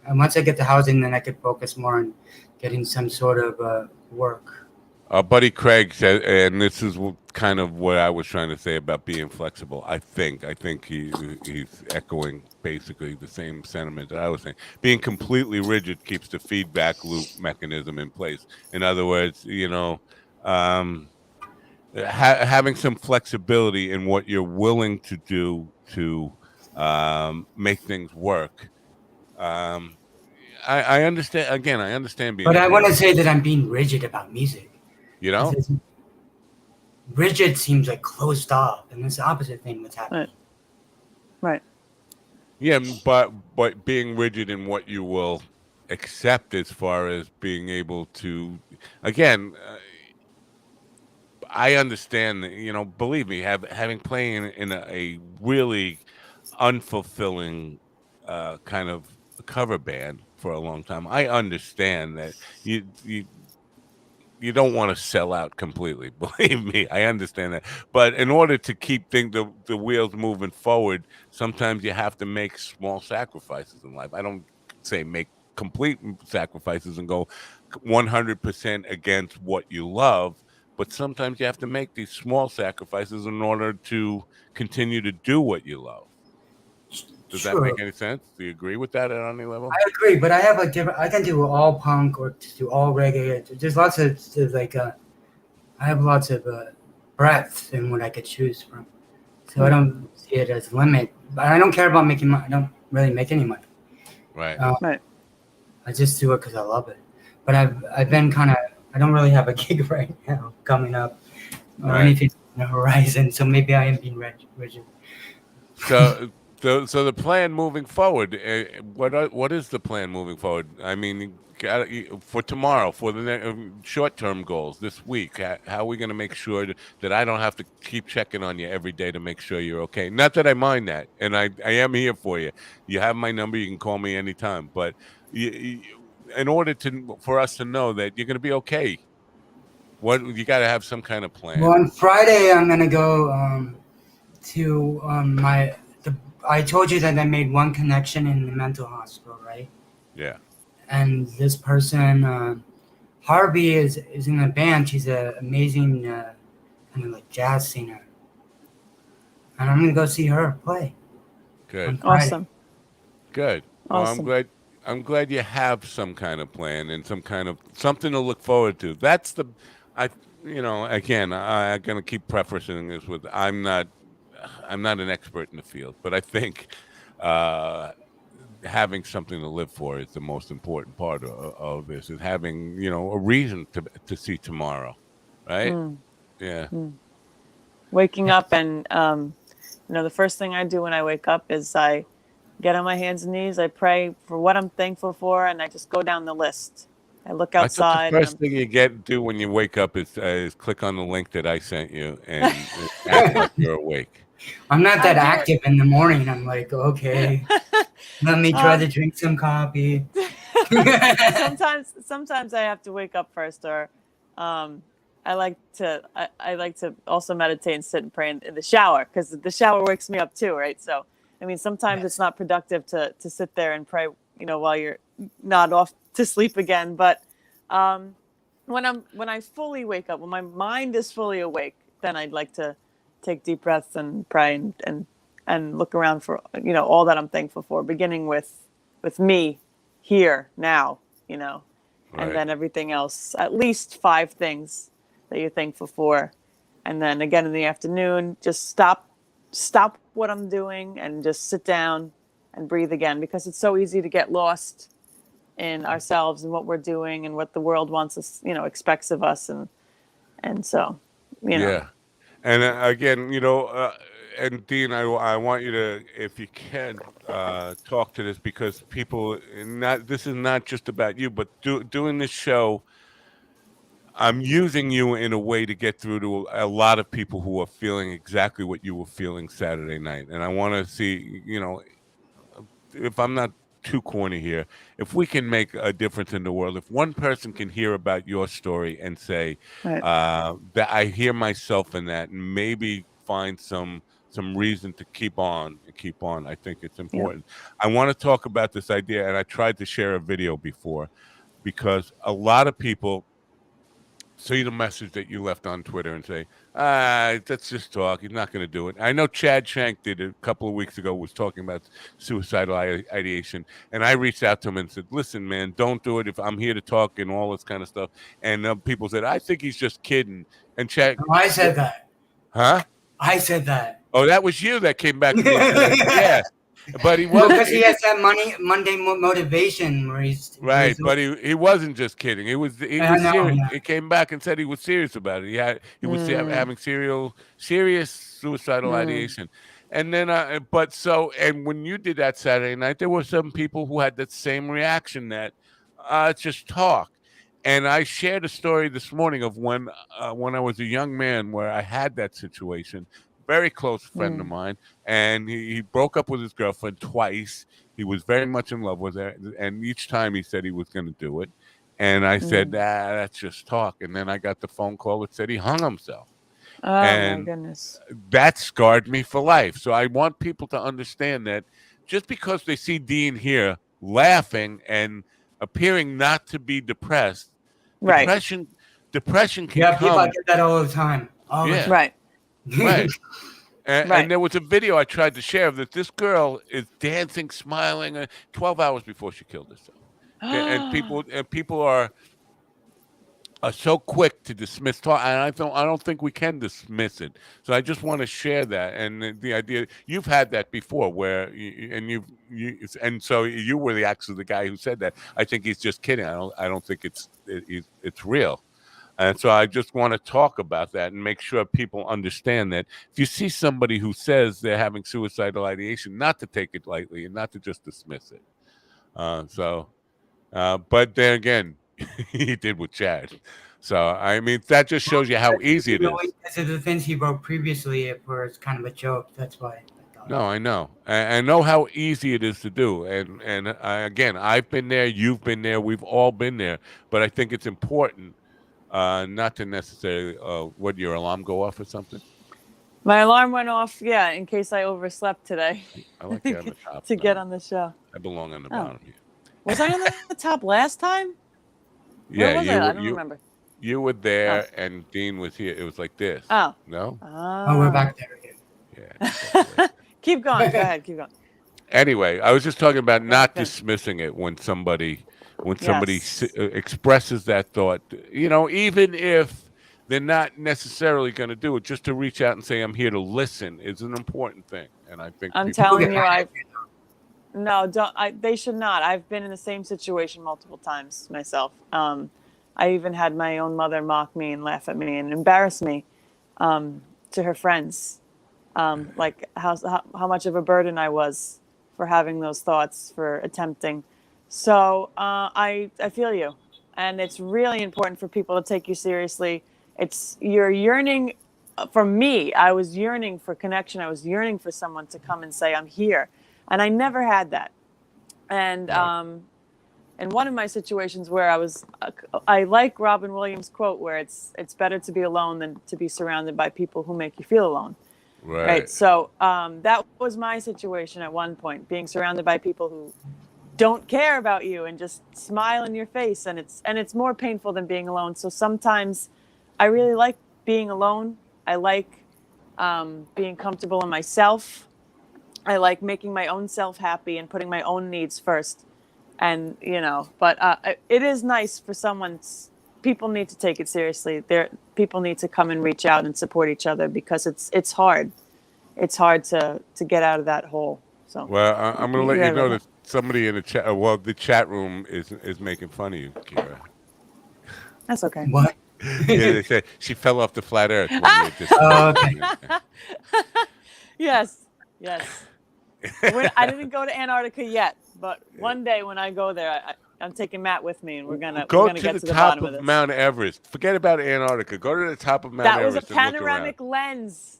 And once I get the housing, then I could focus more on getting some sort of work. Our buddy Craig said, and this is kind of what I was trying to say about being flexible. I think he's echoing basically the same sentiment that I was saying. Being completely rigid keeps the feedback loop mechanism in place. In other words, having some flexibility in what you're willing to do to make things work. I understand. Again, I understand being But I want to creative. say that I'm being rigid about music. You know. Rigid seems like closed off, and it's the opposite thing that's happening. Right. Yeah, but being rigid in what you will accept as far as being able to, again, I understand that, believe me, having playing in a really unfulfilling kind of cover band for a long time, I understand that you don't want to sell out completely. Believe me, I understand that. But in order to keep the wheels moving forward, sometimes you have to make small sacrifices in life. I don't say make complete sacrifices and go 100% against what you love, but sometimes you have to make these small sacrifices in order to continue to do what you love. Does that make any sense? Do you agree with that at any level? I agree, but I have a different. I can do all punk or do all reggae. There's lots of I have lots of breadth in what I could choose from. So I don't see it as a limit. But I don't care about making money. I don't really make any money. Right. Right. I just do it because I love it. But I've been kind of. I don't really have a gig right now coming up or anything on the horizon. So maybe I am being rigid. So the plan moving forward, what is the plan moving forward? I mean, for tomorrow, for the short-term goals this week, how are we going to make sure that I don't have to keep checking on you every day to make sure you're okay? Not that I mind that, and I am here for you. You have my number. You can call me anytime. But in order for us to know that you're going to be okay, you got to have some kind of plan. Well, on Friday, I'm gonna go to I told you that I made one connection in the mental hospital, right? Yeah. And this person, Harvey, is in a band. She's an amazing kind of like jazz singer, and I'm gonna go see her play. Good. Awesome. Good. Well, Awesome. I'm glad you have some kind of plan and some kind of something to look forward to. That's again, I'm gonna keep prefacing this with I'm not an expert in the field, but I think having something to live for is the most important part of this. Is having a reason to see tomorrow, right? Yeah. Waking up and the first thing I do when I wake up is I get on my hands and knees. I pray for what I'm thankful for, and I just go down the list. I look outside. I thought the first thing you do when you wake up is click on the link that I sent you and act like you're awake. I'm not that active in the morning. I'm like, okay, let me try to drink some coffee. Sometimes I have to wake up first, or I like to also meditate and sit and pray in the shower, because the shower wakes me up too, right? So I mean, sometimes it's not productive to sit there and pray, while you're not off to sleep again. But when I fully wake up, when my mind is fully awake, then I'd like to take deep breaths and pray and look around for all that I'm thankful for, beginning with me here now, Right. And then everything else, at least 5 things that you're thankful for, and then again in the afternoon, just stop what I'm doing and just sit down and breathe again, because it's so easy to get lost in ourselves and what we're doing and what the world wants us, expects of us, and so Yeah. And again, and Dean, I want you to, if you can, talk to this, because people, this is not just about you, but doing this show, I'm using you in a way to get through to a lot of people who are feeling exactly what you were feeling Saturday night. And I want to see, if I'm not too corny here, if we can make a difference in the world, if one person can hear about your story and say, Right. that I hear myself in that, and maybe find some reason to keep on, I think it's important. I want to talk about this idea, and I tried to share a video before, because a lot of people see the message that you left on Twitter and say, let's just talk. He's not going to do it. I know Chad Shank did a couple of weeks ago, was talking about suicidal ideation. And I reached out to him and said, listen, man, don't do it. If I'm here to talk and all this kind of stuff. And people said, I think he's just kidding. And Chad. Oh, I said that. Huh? I said that. Oh, that was you that came back to me and said, yeah. But he wasn't, because he has that Monday motivation where he's right. But he wasn't just kidding. He was serious. Yeah. He came back and said he was serious about it. He was having serious suicidal ideation. And then, and when you did that Saturday night, there were some people who had that same reaction, that it's just talk. And I shared a story this morning of when I was a young man, where I had that situation. Very close friend of mine, and he broke up with his girlfriend twice. He was very much in love with her, and each time he said he was going to do it. And I said, that's just talk. And then I got the phone call that said he hung himself. Oh, and my goodness. That scarred me for life. So I want people to understand that just because they see Dean here laughing and appearing not to be depressed, right. depression can come. People get that all the time. Yeah. Right. Right. And there was a video I tried to share that this girl is dancing, smiling, 12 hours before she killed herself. And people are so quick to dismiss talk, and I don't think we can dismiss it. So I just want to share that, and the idea you've had that before, where and so you were actually the guy who said that. I think he's just kidding. I don't think it's real. And so I just want to talk about that and make sure people understand that if you see somebody who says they're having suicidal ideation, not to take it lightly and not to just dismiss it. But then again, he did with Chad. So, I mean, that just shows you how easy it is. Because of the things he wrote previously, it was kind of a joke. That's why I thought. No, I know. I know how easy it is to do. And again, I've been there. You've been there. We've all been there. But I think it's important not to necessarily, would your alarm go off or something? My alarm went off, in case I overslept today. I like you on the top. to get on the show. I belong on the bottom here. Was I on the top last time? Yeah, I don't remember. You were there and Dean was here. It was like this. Oh. No? Oh, we're back there again. Yeah. Keep going. Go ahead. Keep going. Anyway, I was just talking about not dismissing it when somebody expresses that thought. You know, even if they're not necessarily going to do it, just to reach out and say, I'm here to listen is an important thing. And I think I'm telling you, they should not. I've been in the same situation multiple times myself. I even had my own mother mock me and laugh at me and embarrass me to her friends, like how much of a burden I was for having those thoughts, for attempting. So I feel you, and it's really important for people to take you seriously. You're yearning. For me, I was yearning for connection. I was yearning for someone to come and say, I'm here. And I never had that. And in one of my situations where I like Robin Williams' quote where it's better to be alone than to be surrounded by people who make you feel alone. Right. So that was my situation at one point, being surrounded by people who don't care about you and just smile in your face. And it's more painful than being alone. So sometimes I really like being alone. I like being comfortable in myself. I like making my own self happy and putting my own needs first. And, but it is nice for people need to take it seriously. People need to come and reach out and support each other because it's hard. It's hard to get out of that hole. So, well, I'm going to let you know that somebody in the chat, the chat room is making fun of you, Kira. That's okay. What? Yeah, they said she fell off the flat earth. Okay. Yes. I didn't go to Antarctica yet, but one day when I go there, I'm taking Matt with me, and we're gonna get to the bottom of this. Mount Everest. Forget about Antarctica. Go to the top of Mount Everest. That was a panoramic lens.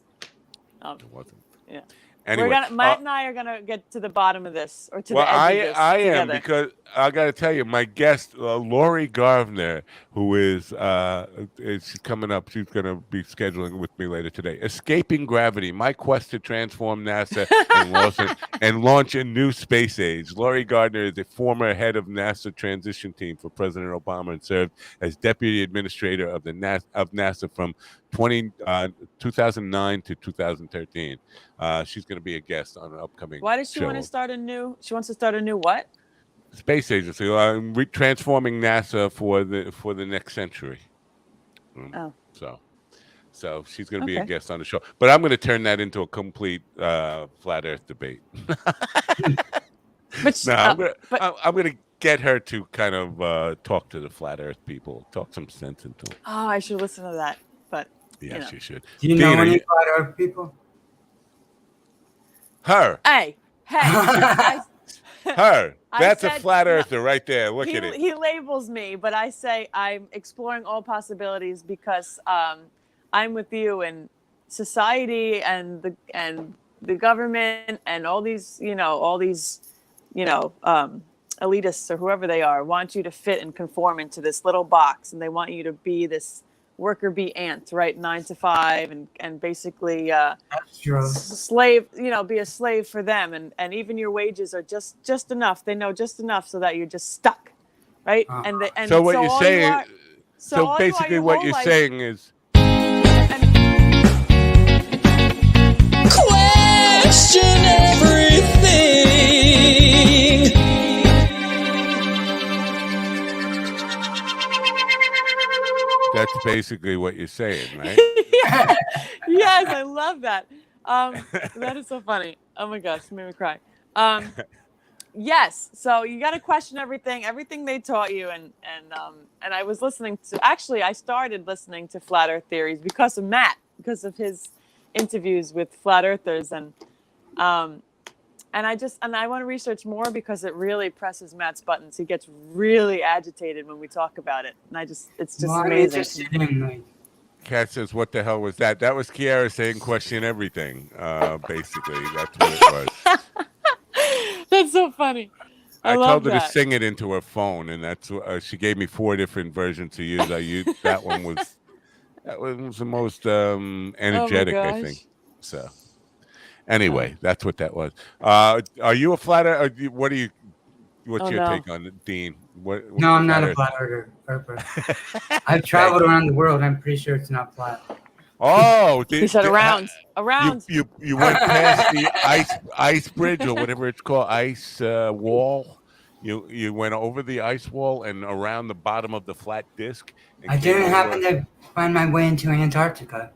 It wasn't. Yeah. Anyway, Matt and I are gonna get to the bottom of this, or to the edge of this I am together. because I got to tell you, my guest Lori Gardner, who is coming up. She's going to be scheduling with me later today. Escaping Gravity: My Quest to Transform NASA and Launch a New Space Age. Lori Gardner is a former head of NASA transition team for President Obama and served as deputy administrator of NASA from 2009 to 2013. She's going to be a guest on an upcoming Why does she show. want to start a new? She wants to start a new what? Space agency. Transforming NASA for the next century. So she's going to be a guest on the show. But I'm going to turn that into a complete flat Earth debate. I'm going to get her to kind of talk to the flat Earth people, talk some sense into them. Oh, I should listen to that. But yes, you should. Do you know any flat Earth people? Her. Hey. Her. That's a flat earther right there. Look at it. He labels me, but I say I'm exploring all possibilities because I'm with you, and society and the government and all these elitists or whoever they are want you to fit and conform into this little box, and they want you to be this worker bee ant, right? 9 to 5 and basically slave, be a slave for them, and even your wages are just enough. They know just enough so that you're just stuck, right? So what you're saying, so basically what you're saying is question everything. That's basically what you're saying, right? Yes, I love that. That is so funny. Oh my gosh, it made me cry. Yes. So you got to question everything they taught you, and I was listening to. Actually, I started listening to flat Earth theories because of Matt, because of his interviews with flat earthers, and I want to research more because it really presses Matt's buttons. He gets really agitated when we talk about it, and it's just Well, I'm amazing. interested in like. Kat says, "What the hell was that?" That was Kiara saying, "Question everything." Basically, that's what it was. That's so funny. I love told her that. to sing it into her phone, and that's she gave me 4 different versions to use. I used that one was the most energetic, I think. So anyway, that's what that was. Are you a flat earth? What's your take on it, Dean? No, I'm not a flat earther. I've traveled around the world. I'm pretty sure it's not flat. Oh, he said around. You went past the ice bridge or whatever it's called, ice wall. You went over the ice wall and around the bottom of the flat disc. I didn't happen to find my way into Antarctica.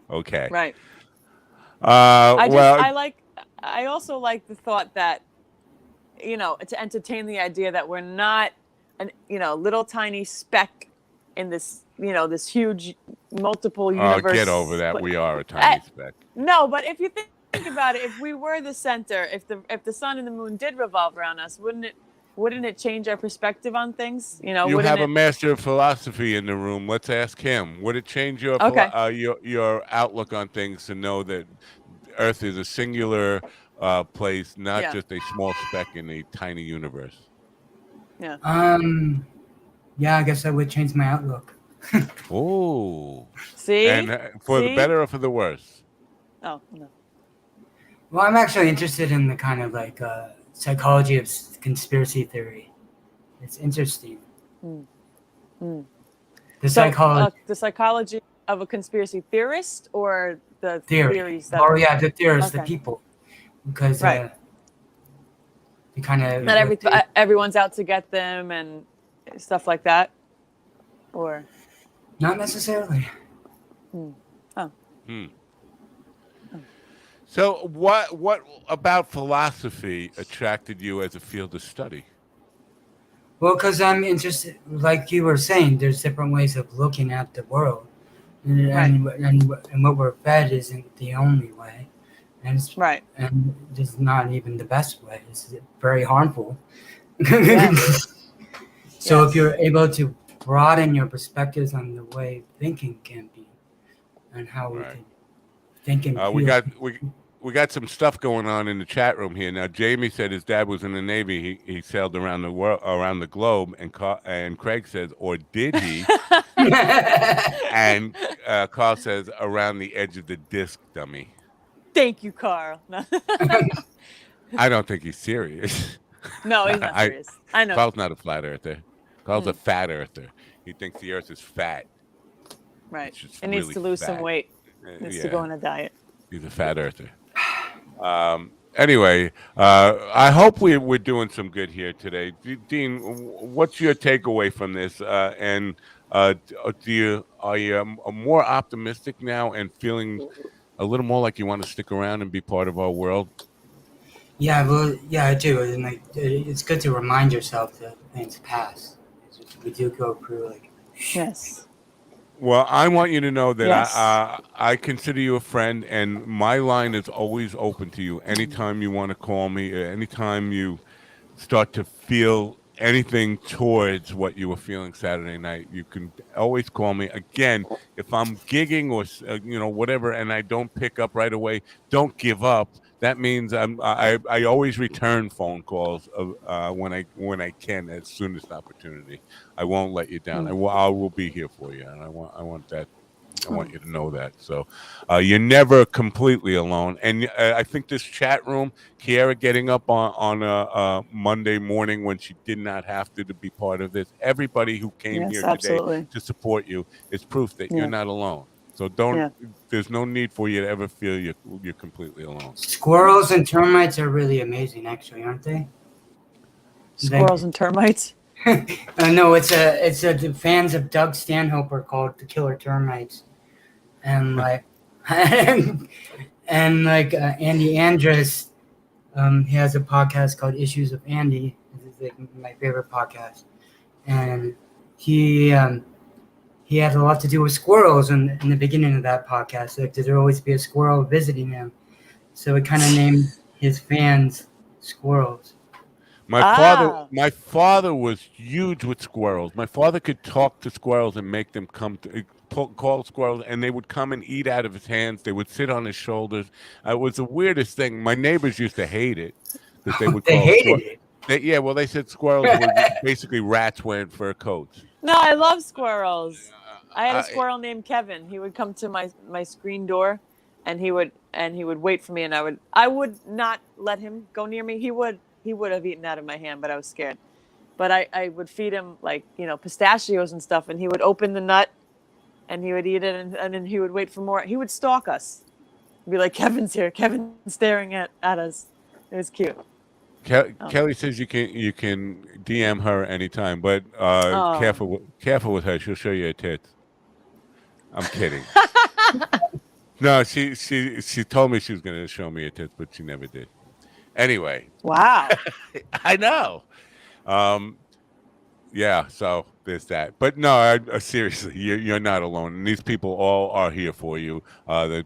Okay. Right. I also like the thought that, to entertain the idea that we're not little tiny speck in this, this huge multiple universe. Get over that. We are a tiny speck. No, but if you think about it, if we were the center, if the sun and the moon did revolve around us, wouldn't it change our perspective on things? You have a master of philosophy in the room. Let's ask him. Would it change your outlook on things to know that Earth is a singular place, not just a small speck in a tiny universe? Yeah. Yeah, I guess that would change my outlook. Oh. See? And for the better or for the worse? Oh, no. Well, I'm actually interested in the kind of like psychology of conspiracy theory. It's interesting. The psychology of a conspiracy theorist, or the theories that the theorists, the people. Because right. the kind of not everyone's out to get them and stuff like that, or not necessarily. So what about philosophy attracted you as a field of study? Well, because I'm interested, like you were saying, there's different ways of looking at the world, and what we're fed isn't the only way, and it's and it's not even the best way. It's very harmful. So if you're able to broaden your perspectives on the way thinking can be, and how we can think and feel. We got some stuff going on in the chat room here now. Jamie said his dad was in the Navy. He sailed around the world, around the globe, and Craig says, or did he? And Carl says, around the edge of the disc, dummy. Thank you, Carl. I don't think he's serious. No, he's not serious. I know. Carl's not a flat earther. Carl's a fat earther. He thinks the earth is fat. Right. It needs to lose some weight. It needs to go on a diet. He's a fat earther. Anyway, I hope we're doing some good here today. Dean, what's your takeaway from this? And are you more optimistic now and feeling a little more like you want to stick around and be part of our world? Yeah, well, yeah, I do. And like, it's good to remind yourself that things pass. We do go through Yes. Well, I want you to know that I consider you a friend, and my line is always open to you. Anytime you want to call me, anytime you start to feel anything towards what you were feeling Saturday night, you can always call me. Again, if I'm gigging or whatever, and I don't pick up right away, don't give up. That means I always return phone calls when I can as soon as the opportunity. I won't let you down. I will be here for you, and I want that. I want you to know that. So you're never completely alone. And I think this chat room, Kiara getting up on a Monday morning when she did not have to be part of this. Everybody who came here today to support you is proof that you're not alone. So there's no need for you to ever feel you're completely alone. Squirrels and termites are really amazing, actually, aren't they? Squirrels and termites? No, it's the fans of Doug Stanhope are called the Killer Termites, and Andy Andrus He has a podcast called Issues with Andy. This is like my favorite podcast, and he had a lot to do with squirrels in the beginning of that podcast. Like, there'd always be a squirrel visiting him, so it kind of named his fans squirrels. My father was huge with squirrels. My father could talk to squirrels and make them come to call squirrels, and they would come and eat out of his hands. They would sit on his shoulders. It was the weirdest thing. My neighbors used to hate it because they would They call hated it. they said squirrels were basically rats wearing fur coats. No, I love squirrels. I had a squirrel named Kevin. He would come to my screen door, and he would wait for me, and I would not let him go near me. He would have eaten out of my hand, but I was scared. But I would feed him, like, pistachios and stuff, and he would open the nut, and he would eat it, and then he would wait for more. He would stalk us. He'd be like, Kevin's here. Kevin's staring at us. It was cute. Kelly says you can DM her anytime, but careful with her. She'll show you her tits. I'm kidding. No, she told me she was going to show me her tits, but she never did. Anyway. Wow. I know. Yeah, so there's that. But no, seriously, you're not alone. And these people all are here for you. The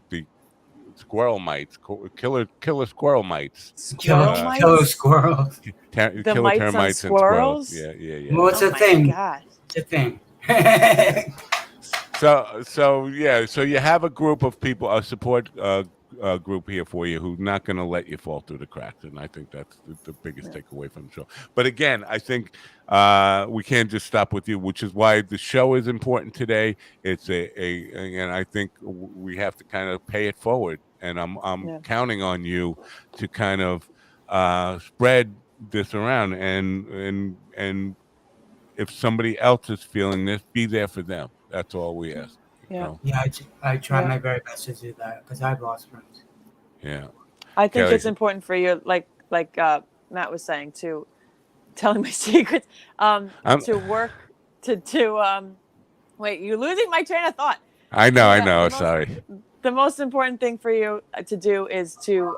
squirrel mites, killer squirrel mites. Killer squirrels. Killer mites termites on and squirrels? Yeah. Well, it's a thing. God. It's a thing. So you have a group of people, a support group here for you who's not going to let you fall through the cracks, and I think that's the biggest takeaway from the show. But again, I think we can't just stop with you, which is why the show is important today. It's and I think we have to kind of pay it forward, and I'm counting on you to kind of spread this around, and if somebody else is feeling this, be there for them. That's all we ask. Yeah. Yeah, I try my very best to do that because I've lost friends. Yeah. I think Kelly. it's important for you, like Matt was saying, to telling my secrets, to work to wait, you're losing my train of thought. I know. Sorry. The most important thing for you to do is to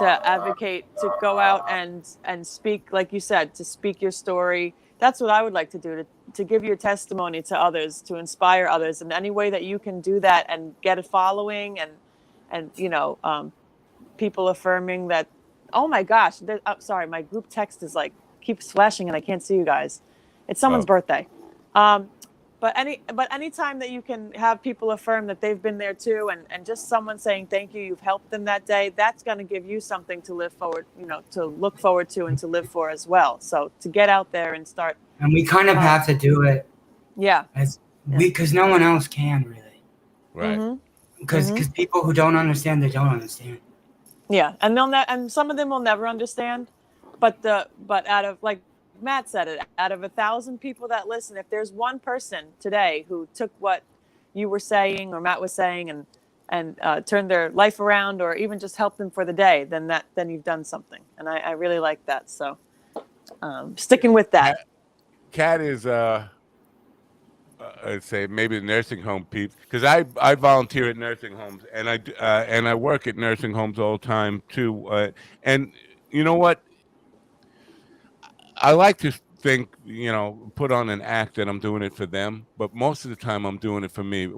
advocate, to go out and speak, like you said, to speak your story. That's what I would like to do, to give your testimony to others, to inspire others in any way that you can do that and get a following and people affirming that, oh my gosh, sorry, my group text is like keeps flashing and I can't see you guys. It's someone's birthday. But any time that you can have people affirm that they've been there too, and just someone saying thank you, you've helped them that day, that's going to give you something to live forward, to look forward to and to live for as well. So to get out there and start. And we kind of have to do it. Yeah. Because no one else can really. Right. Because people who don't understand, they don't understand. Yeah, and some of them will never understand, but out of, like Matt said it, out of 1,000 people that listen, if there's one person today who took what you were saying or Matt was saying and turned their life around, or even just helped them for the day, then you've done something. And I really like that. So sticking with that. Kat is I'd say maybe the nursing home peeps, because I volunteer at nursing homes, and I work at nursing homes all the time too. And you know what? I like to think, put on an act that I'm doing it for them, but most of the time I'm doing it for me.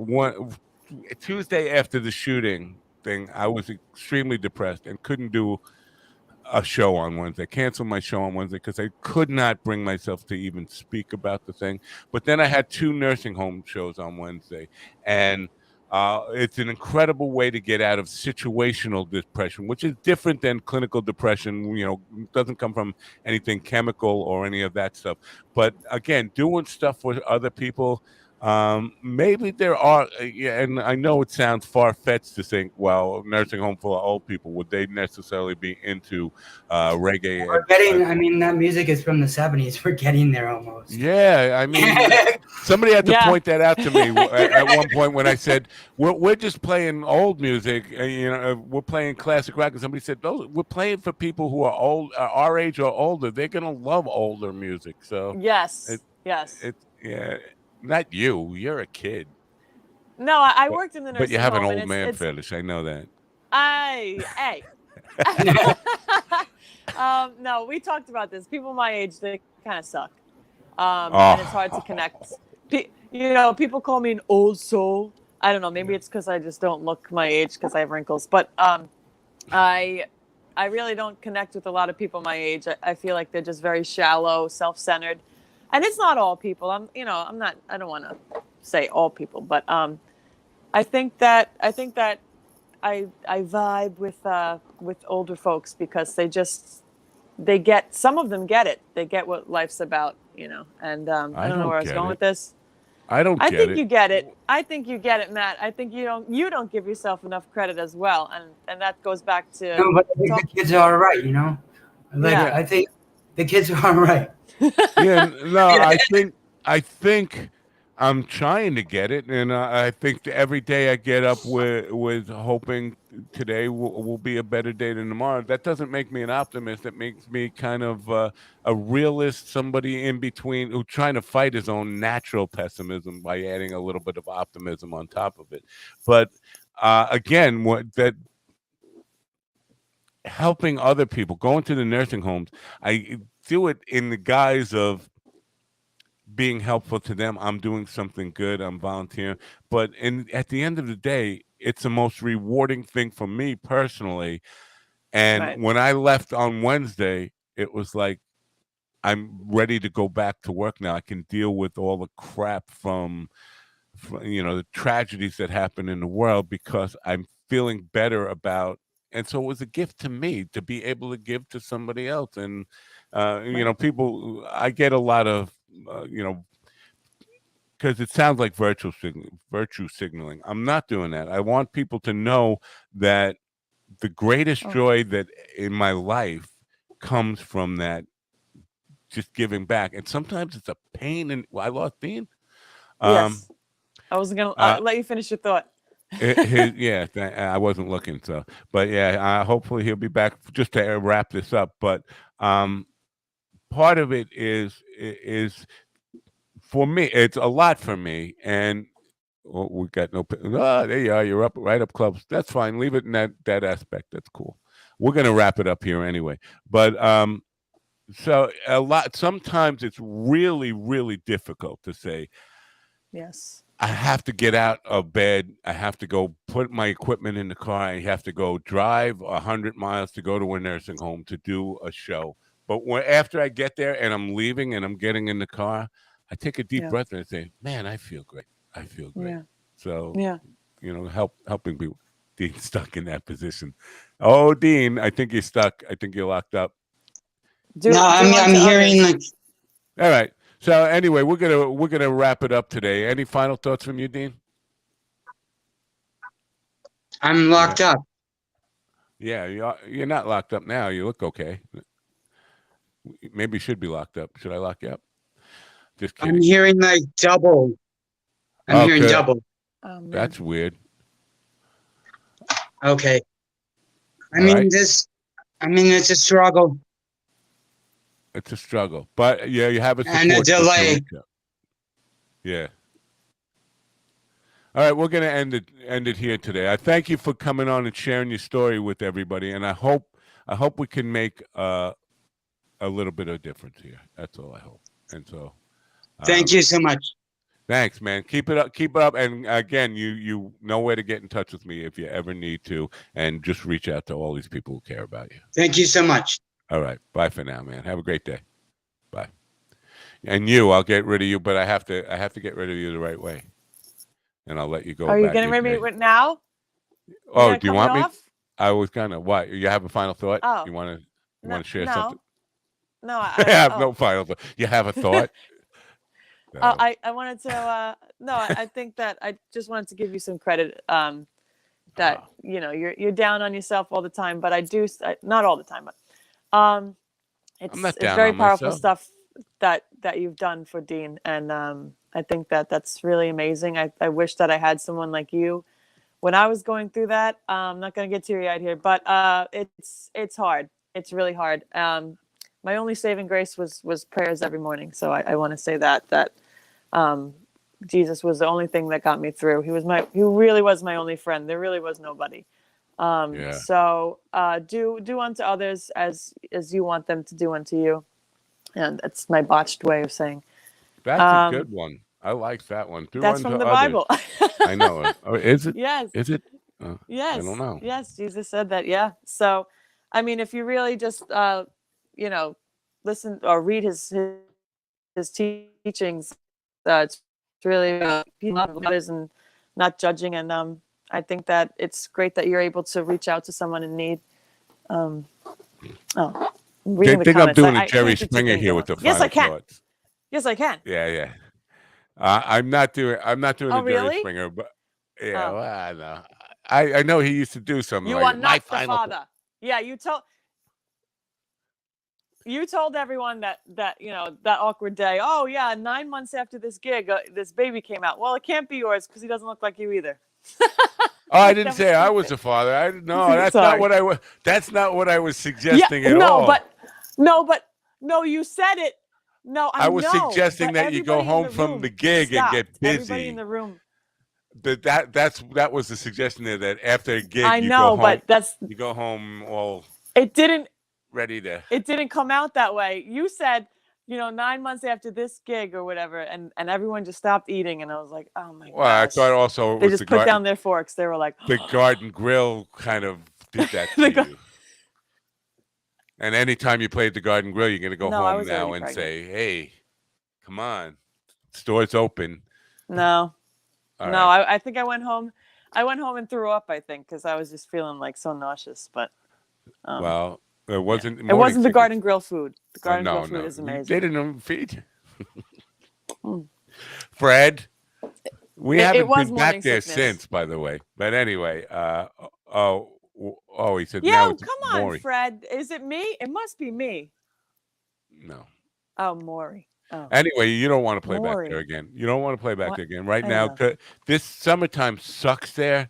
Tuesday after the shooting thing, I was extremely depressed and couldn't do a show on Wednesday. Canceled my show on Wednesday because I could not bring myself to even speak about the thing. But then I had 2 nursing home shows on Wednesday, and it's an incredible way to get out of situational depression, which is different than clinical depression. It doesn't come from anything chemical or any of that stuff. But again, doing stuff for other people, maybe there are, and I know it sounds far-fetched to think, well, nursing home full of old people, would they necessarily be into reggae? We're getting, that music is from the 70s. We're getting there almost. Yeah, I mean, somebody had to point that out to me at one point when I said, we're just playing old music, we're playing classic rock, and somebody said, we're playing for people who are old, our age or older. They're going to love older music. So yes. Not you. You're a kid. No, I worked in the nursing home. But you have an old man fetish. I know that. Hey. No, we talked about this. People my age, they kind of suck. And it's hard to connect. People call me an old soul. I don't know. Maybe it's because I just don't look my age because I have wrinkles. But I really don't connect with a lot of people my age. I feel like they're just very shallow, self-centered, and it's not all people. I don't want to say all people, but I think that I vibe with older folks because some of them get it. They get what life's about, And I don't know where I was going with this. I think you get it. I think you get it, Matt. I think you don't give yourself enough credit as well, and that goes back to. No, but I think the kids are all right, I think the kids are all right. Yeah, no, I think I'm trying to get it, and I think that every day I get up with hoping today will be a better day than tomorrow. That doesn't make me an optimist. It makes me kind of a realist, somebody in between who's trying to fight his own natural pessimism by adding a little bit of optimism on top of it. But again, helping other people, going to the nursing homes, I do it in the guise of being helpful to them. I'm doing something good. I'm volunteering. But at the end of the day, it's the most rewarding thing for me personally. And Right. when I left on Wednesday, it was like, I'm ready to go back to work now. I can deal with all the crap from the tragedies that happen in the world because I'm feeling better about. And so it was a gift to me to be able to give to somebody else. And, people, I get a lot of, because it sounds like virtue signaling. I'm not doing that. I want people to know that the greatest joy that in my life comes from that, just giving back. And sometimes it's a pain. And I lost Dean. Yes. I was going to let you finish your thought. I wasn't looking. So, but yeah, hopefully he'll be back just to wrap this up. But part of it is for me, it's a lot for me. And we got no. There you are. You're right up close. That's fine. Leave it in that aspect. That's cool. We're gonna wrap it up here anyway. But so sometimes it's really, really difficult to say. Yes. I have to get out of bed. I have to go put my equipment in the car. I have to go drive 100 miles to go to a nursing home to do a show. But after I get there and I'm leaving and I'm getting in the car, I take a deep breath and I say, man, I feel great. I feel great. Yeah. So, yeah. Helping people. Dean's stuck in that position. Oh, Dean, I think you're stuck. I think you're locked up. I'm hearing like. All right. So anyway, we're gonna wrap it up today. Any final thoughts from you, Dean? I'm locked up. Yeah, you're not locked up now. You look okay. Maybe you should be locked up. Should I lock you up? Just kidding. I'm hearing like double. I'm hearing double. That's weird. Okay. It's a struggle. It's a struggle, but yeah, you have a support and a delay. Yeah. All right, we're gonna end it here today. I thank you for coming on and sharing your story with everybody, and I hope we can make a little bit of difference here. That's all I hope. And so, thank you so much. Thanks, man. Keep it up. And again, you know where to get in touch with me if you ever need to, and just reach out to all these people who care about you. Thank you so much. All right. Bye for now, man. Have a great day. Bye. And I'll get rid of you, but I have to get rid of you the right way. And I'll let you go. Are you getting rid of me now? Oh, do you want me? I was gonna. What? You have a final thought? Oh. You want to share something? No, I have no final thought. You have a thought? I wanted to. No, I think that I just wanted to give you some credit. That you're down on yourself all the time, but not all the time, but it's very powerful stuff that you've done for Dean, and I think that's really amazing. I wish that I had someone like you when I was going through that. I'm not going to get teary-eyed here, but it's hard. It's really hard. My only saving grace was prayers every morning. So I want to say that Jesus was the only thing that got me through. He really was my only friend. There really was nobody. So do unto others as you want them to do unto you. And that's my botched way of saying. That's a good one. I like that one. Do That's unto from the others. Bible. I know it. Oh, is it? Yes. Is it? Yes. I don't know. Yes, Jesus said that. Yeah. So, I mean, if you really just, listen or read his teachings, it's really loving others and not judging. And I think that it's great that you're able to reach out to someone in need. They think I'm doing a Jerry Springer here with the final thoughts. Yes, I can. Yeah. I'm not doing a Jerry Really? Springer, but yeah, well, I know. I know he used to do something You like are my not the final father. Yeah, you told everyone that that awkward day. Oh yeah, 9 months after this gig, this baby came out. Well, it can't be yours because he doesn't look like you either. Oh, I didn't say I was a father. That's not what I was. That's not what I was suggesting at all. No, you said it. No, I was suggesting that you go home from the gig and get busy. Everybody in the room. That was the suggestion there, that after a gig I know, but you go home all. It didn't. Ready to. It didn't come out that way. You said, 9 months after this gig or whatever, and everyone just stopped eating, and I was like, oh my god. Well, I thought also they just put down their forks. They were like, the Garden Grill kind of did that to you. And anytime you play at the Garden Grill, you're gonna go home now and say, hey, come on, store's open. No. All no, right. I think I went home. I went home and threw up, I think, because I was just feeling like so nauseous. But well, it wasn't. It wasn't the Garden Grill food. The Garden Grill food is amazing. They didn't even feed you. Fred, we haven't been back there since, by the way. But anyway, he said, yeah, now it's come on, Maury. Fred. Is it me? It must be me. No. Oh, Maury. Oh. Anyway, you don't want to play back there again. You don't want to play back there again right now. This summertime sucks there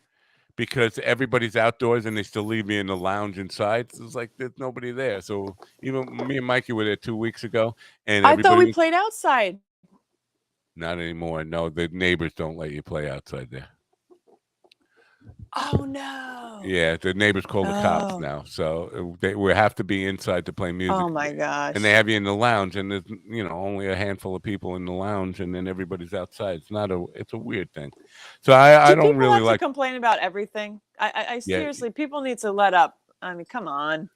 because everybody's outdoors and they still leave me in the lounge inside. So it's like there's nobody there. So even me and Mikey were there 2 weeks ago, and I thought we played outside. Not anymore. No, the neighbors don't let you play outside there. Oh no! Yeah, the neighbors call the cops now, so we have to be inside to play music. Oh my gosh! And they have you in the lounge, and there's only a handful of people in the lounge, and then everybody's outside. It's a weird thing. So I don't really like to complain about everything. I seriously, people need to let up. I mean, come on.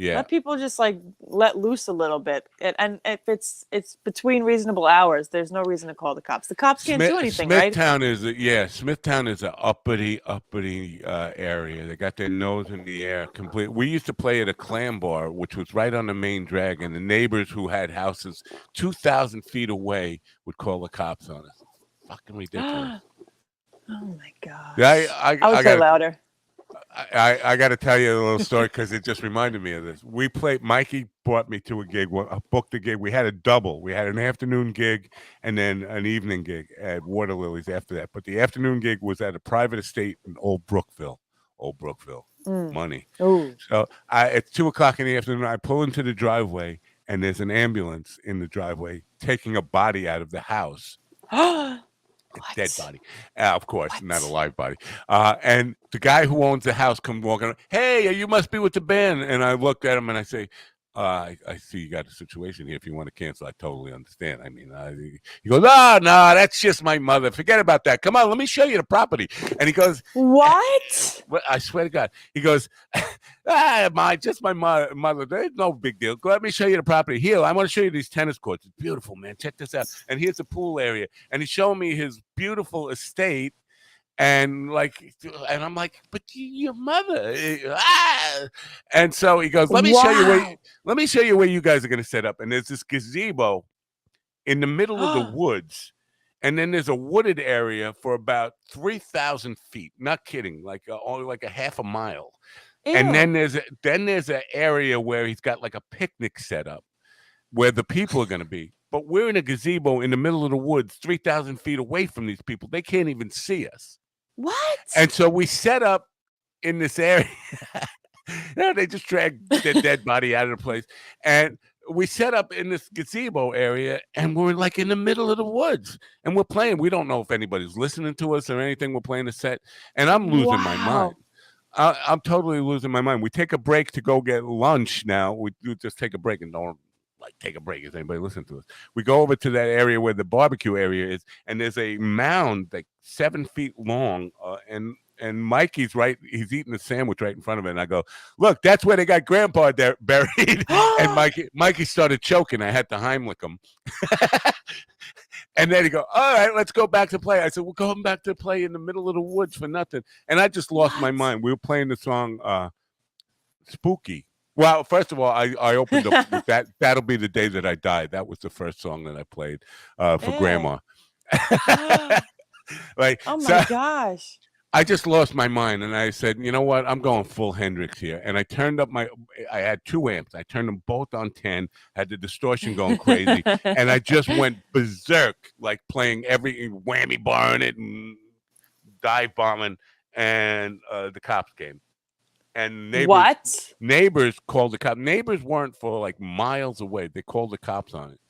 Yeah. Let people just let loose a little bit. And if it's between reasonable hours, there's no reason to call the cops. The cops can't do anything, right? Smithtown is an uppity area. They got their nose in the air complete. We used to play at a clam bar, which was right on the main drag, and the neighbors who had houses 2,000 feet away would call the cops on us. Fucking ridiculous. Oh my god! I would say louder. I got to tell you a little story because it just reminded me of this. Mikey brought me to a gig, booked a gig. We had a double. We had an afternoon gig and then an evening gig at Water Lilies after that. But the afternoon gig was at a private estate in Old Brookville. Money. Ooh. So it's 2:00 in the afternoon. I pull into the driveway and there's an ambulance in the driveway taking a body out of the house. A dead body, of course, not a live body. And the guy who owns the house comes walking. Hey, you must be with the band. And I looked at him and I say, I see you got a situation here. If you want to cancel, I totally understand. I mean, he goes, no, that's just my mother. Forget about that. Come on, let me show you the property. And he goes, what? I swear to God. He goes, just my mother. There's no big deal. Let me show you the property. Here, I want to show you these tennis courts. It's beautiful, man. Check this out. And here's the pool area. And he's showing me his beautiful estate. And I'm like, but your mother. And so he goes, let me show you where you guys are going to set up. And there's this gazebo in the middle of the woods. And then there's a wooded area for about 3,000 feet. Not kidding, only like a half a mile. Ew. And then there's an area where he's got like a picnic set up where the people are going to be. But we're in a gazebo in the middle of the woods, 3,000 feet away from these people. They can't even see us. What? And so we set up in this area. They just dragged their dead body out of the place. And we set up in this gazebo area, and we're like in the middle of the woods. And we're playing. We don't know if anybody's listening to us or anything. We're playing a set. And I'm losing my mind. I'm totally losing my mind. We take a break to go get lunch now. We just take a break and don't like take a break. Is anybody listening to us? We go over to that area where the barbecue area is, and there's a mound like 7 feet long, and Mikey's right. He's eating a sandwich right in front of it, and I go, "Look, that's where they got Grandpa there buried." And Mikey started choking. I had to Heimlich him. And then he go, "All right, let's go back to play." I said, "We're going back to play in the middle of the woods for nothing." And I just lost my mind. We were playing the song Spooky. Well, first of all, I opened up with that. That'll Be the Day That I Die. That was the first song that I played for Grandma. Like, oh my so, gosh. I just lost my mind, and I said, "You know what? I'm going full Hendrix here." And I turned up I had 2 amps. I turned them both on 10, had the distortion going crazy, and I just went berserk, like playing every whammy bar in it and dive bombing, and the cops came. And neighbors called the cops. Neighbors weren't for like miles away. They called the cops on it.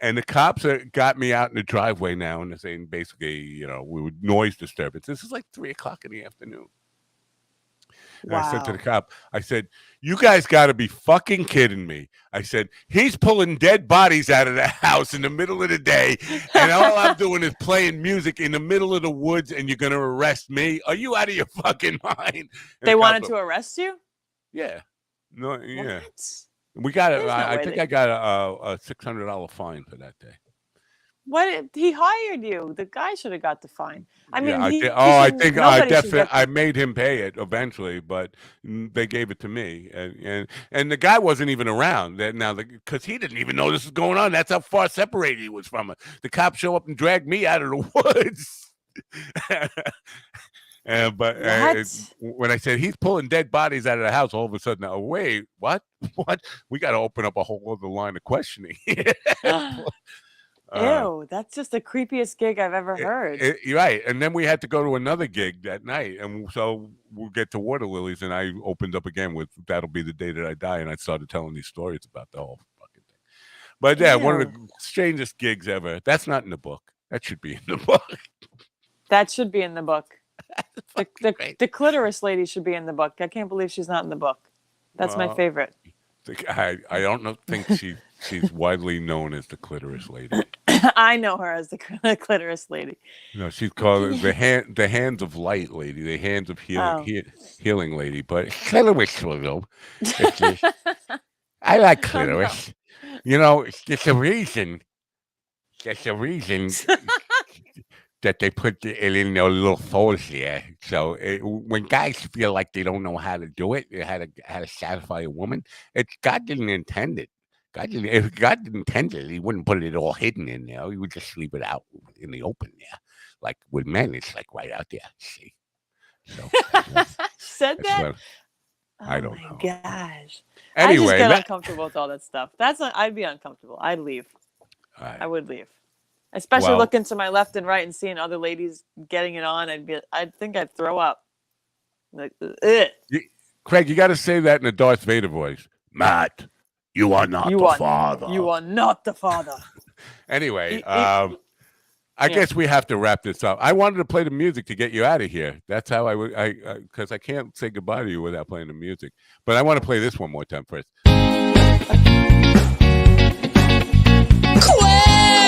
And the cops got me out in the driveway now, and they're saying basically, we were noise disturbance. This is like 3:00 in the afternoon. And I said to the cop, I said, "You guys got to be fucking kidding me." I said, "He's pulling dead bodies out of the house in the middle of the day, and all I'm doing is playing music in the middle of the woods, and you're going to arrest me? Are you out of your fucking mind?" And they wanted to arrest you? Yeah. No, yeah. What? We got it. I think I got a $600 fine for that day. What? He hired you. The guy should have got the fine. I mean, I think I definitely I made him pay it eventually, but they gave it to me, and the guy wasn't even around now because he didn't even know this was going on. That's how far separated he was from it. The cops show up and drag me out of the woods. But when I said he's pulling dead bodies out of the house, all of a sudden, oh wait, what? We got to open up a whole other line of questioning. Ew, that's just the creepiest gig I've ever heard. You're right. And then we had to go to another gig that night. And so we'll get to Water Lilies. And I opened up again with That'll Be the Day That I Die. And I started telling these stories about the whole fucking thing. But yeah, one of the strangest gigs ever. That's not in the book. That should be in the book. That should be in the book. The clitoris lady should be in the book. I can't believe she's not in the book. That's my favorite. I don't think she's widely known as the clitoris lady. I know her as the clitoris lady. No, she's called the hands of light lady, the hands of healing lady. But clitoris, I like clitoris. There's a reason. There's a reason that they put it in their little folds there. So when guys feel like they don't know how to do it, how to satisfy a woman, God didn't intend it. If God didn't intend it, he wouldn't put it all hidden in there. He would just leave it out in the open there. Like with men, it's like right out there. See? So said that? I don't know. Oh my gosh. Anyway, I just get uncomfortable with all that stuff. I'd be uncomfortable. I'd leave. Right. I would leave. Especially looking to my left and right and seeing other ladies getting it on. I'd think I'd throw up. Like, ugh. Craig, you got to say that in a Darth Vader voice. Matt, you are not the father. You are not the father. Anyway, I guess we have to wrap this up. I wanted to play the music to get you out of here. That's how because I can't say goodbye to you without playing the music. But I want to play this one more time first.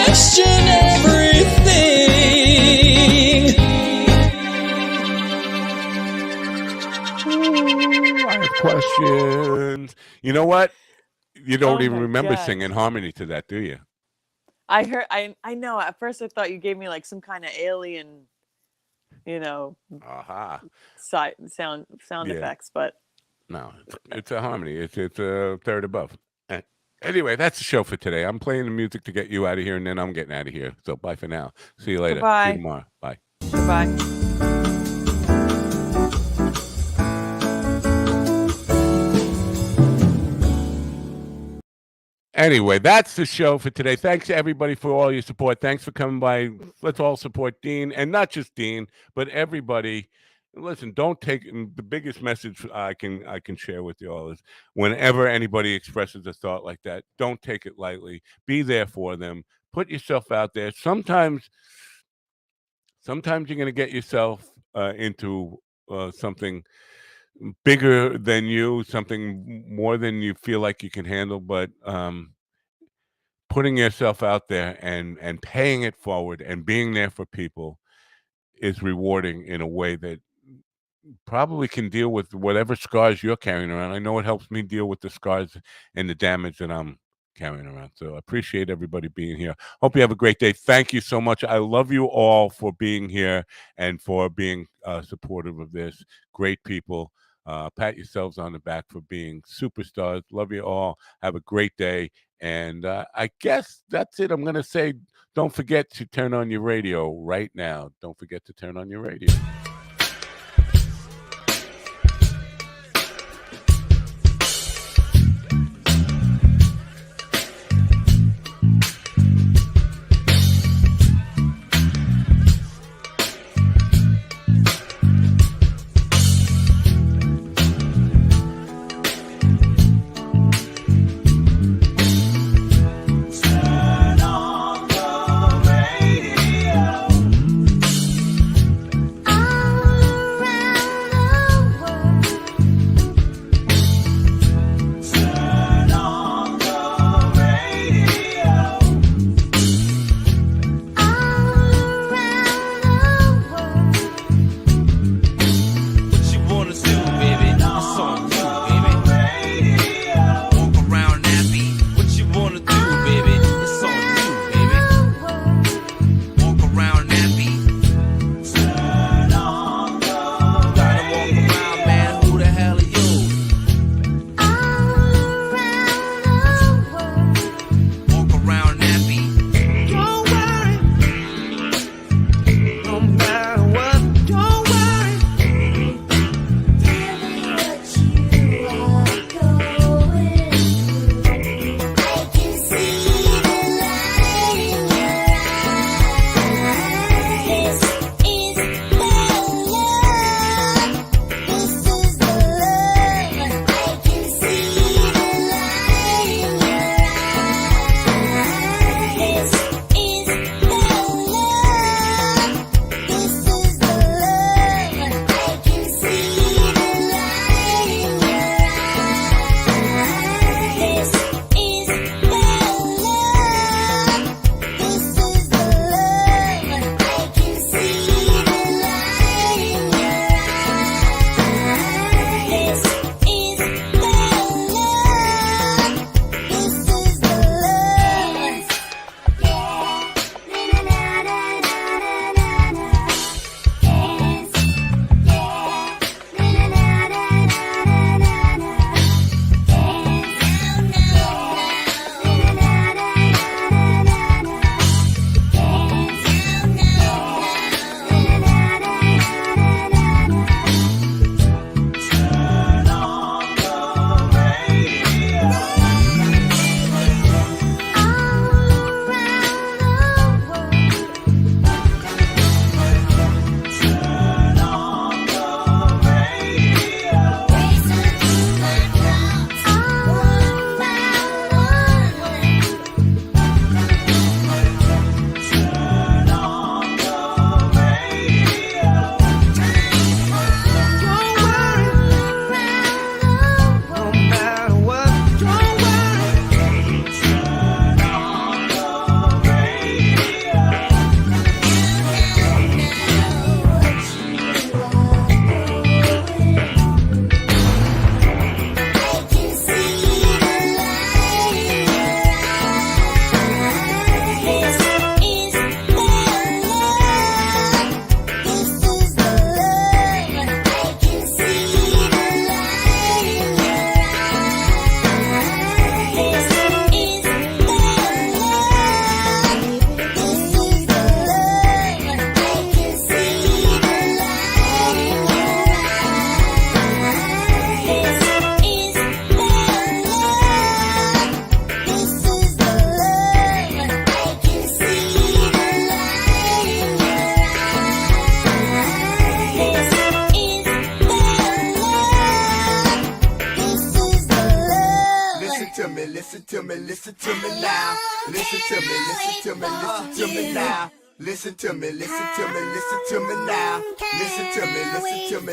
Question everything. I have questions. You know what? You don't even remember singing harmony to that, do you? I heard. I know. At first, I thought you gave me like some kind of alien, sound effects, but no, it's a harmony. It's a third above. Anyway, that's the show for today. I'm playing the music to get you out of here, and then I'm getting out of here. So bye for now. See you later. Goodbye. See you tomorrow. Bye. Goodbye. Anyway, that's the show for today. Thanks to everybody for all your support. Thanks for coming by. Let's all support Dean, and not just Dean, but everybody. Listen, don't take the biggest message I can share with you all is whenever anybody expresses a thought like that, don't take it lightly. Be there for them. Put yourself out there. Sometimes you're going to get yourself into something bigger than you, something more than you feel like you can handle, but putting yourself out there and paying it forward and being there for people is rewarding in a way that probably can deal with whatever scars you're carrying around. I know it helps me deal with the scars and the damage that I'm carrying around. So I appreciate everybody being here. Hope you have a great day. Thank you so much. I love you all for being here and for being supportive of this. Great people. Pat yourselves on the back for being superstars. Love you all. Have a great day. And I guess that's it. I'm going to say, don't forget to turn on your radio right now. Don't forget to turn on your radio. listen to me now. Listen to me, listen to me, listen to me now. Listen to me, listen to me, listen to me now. Listen to me, listen to me.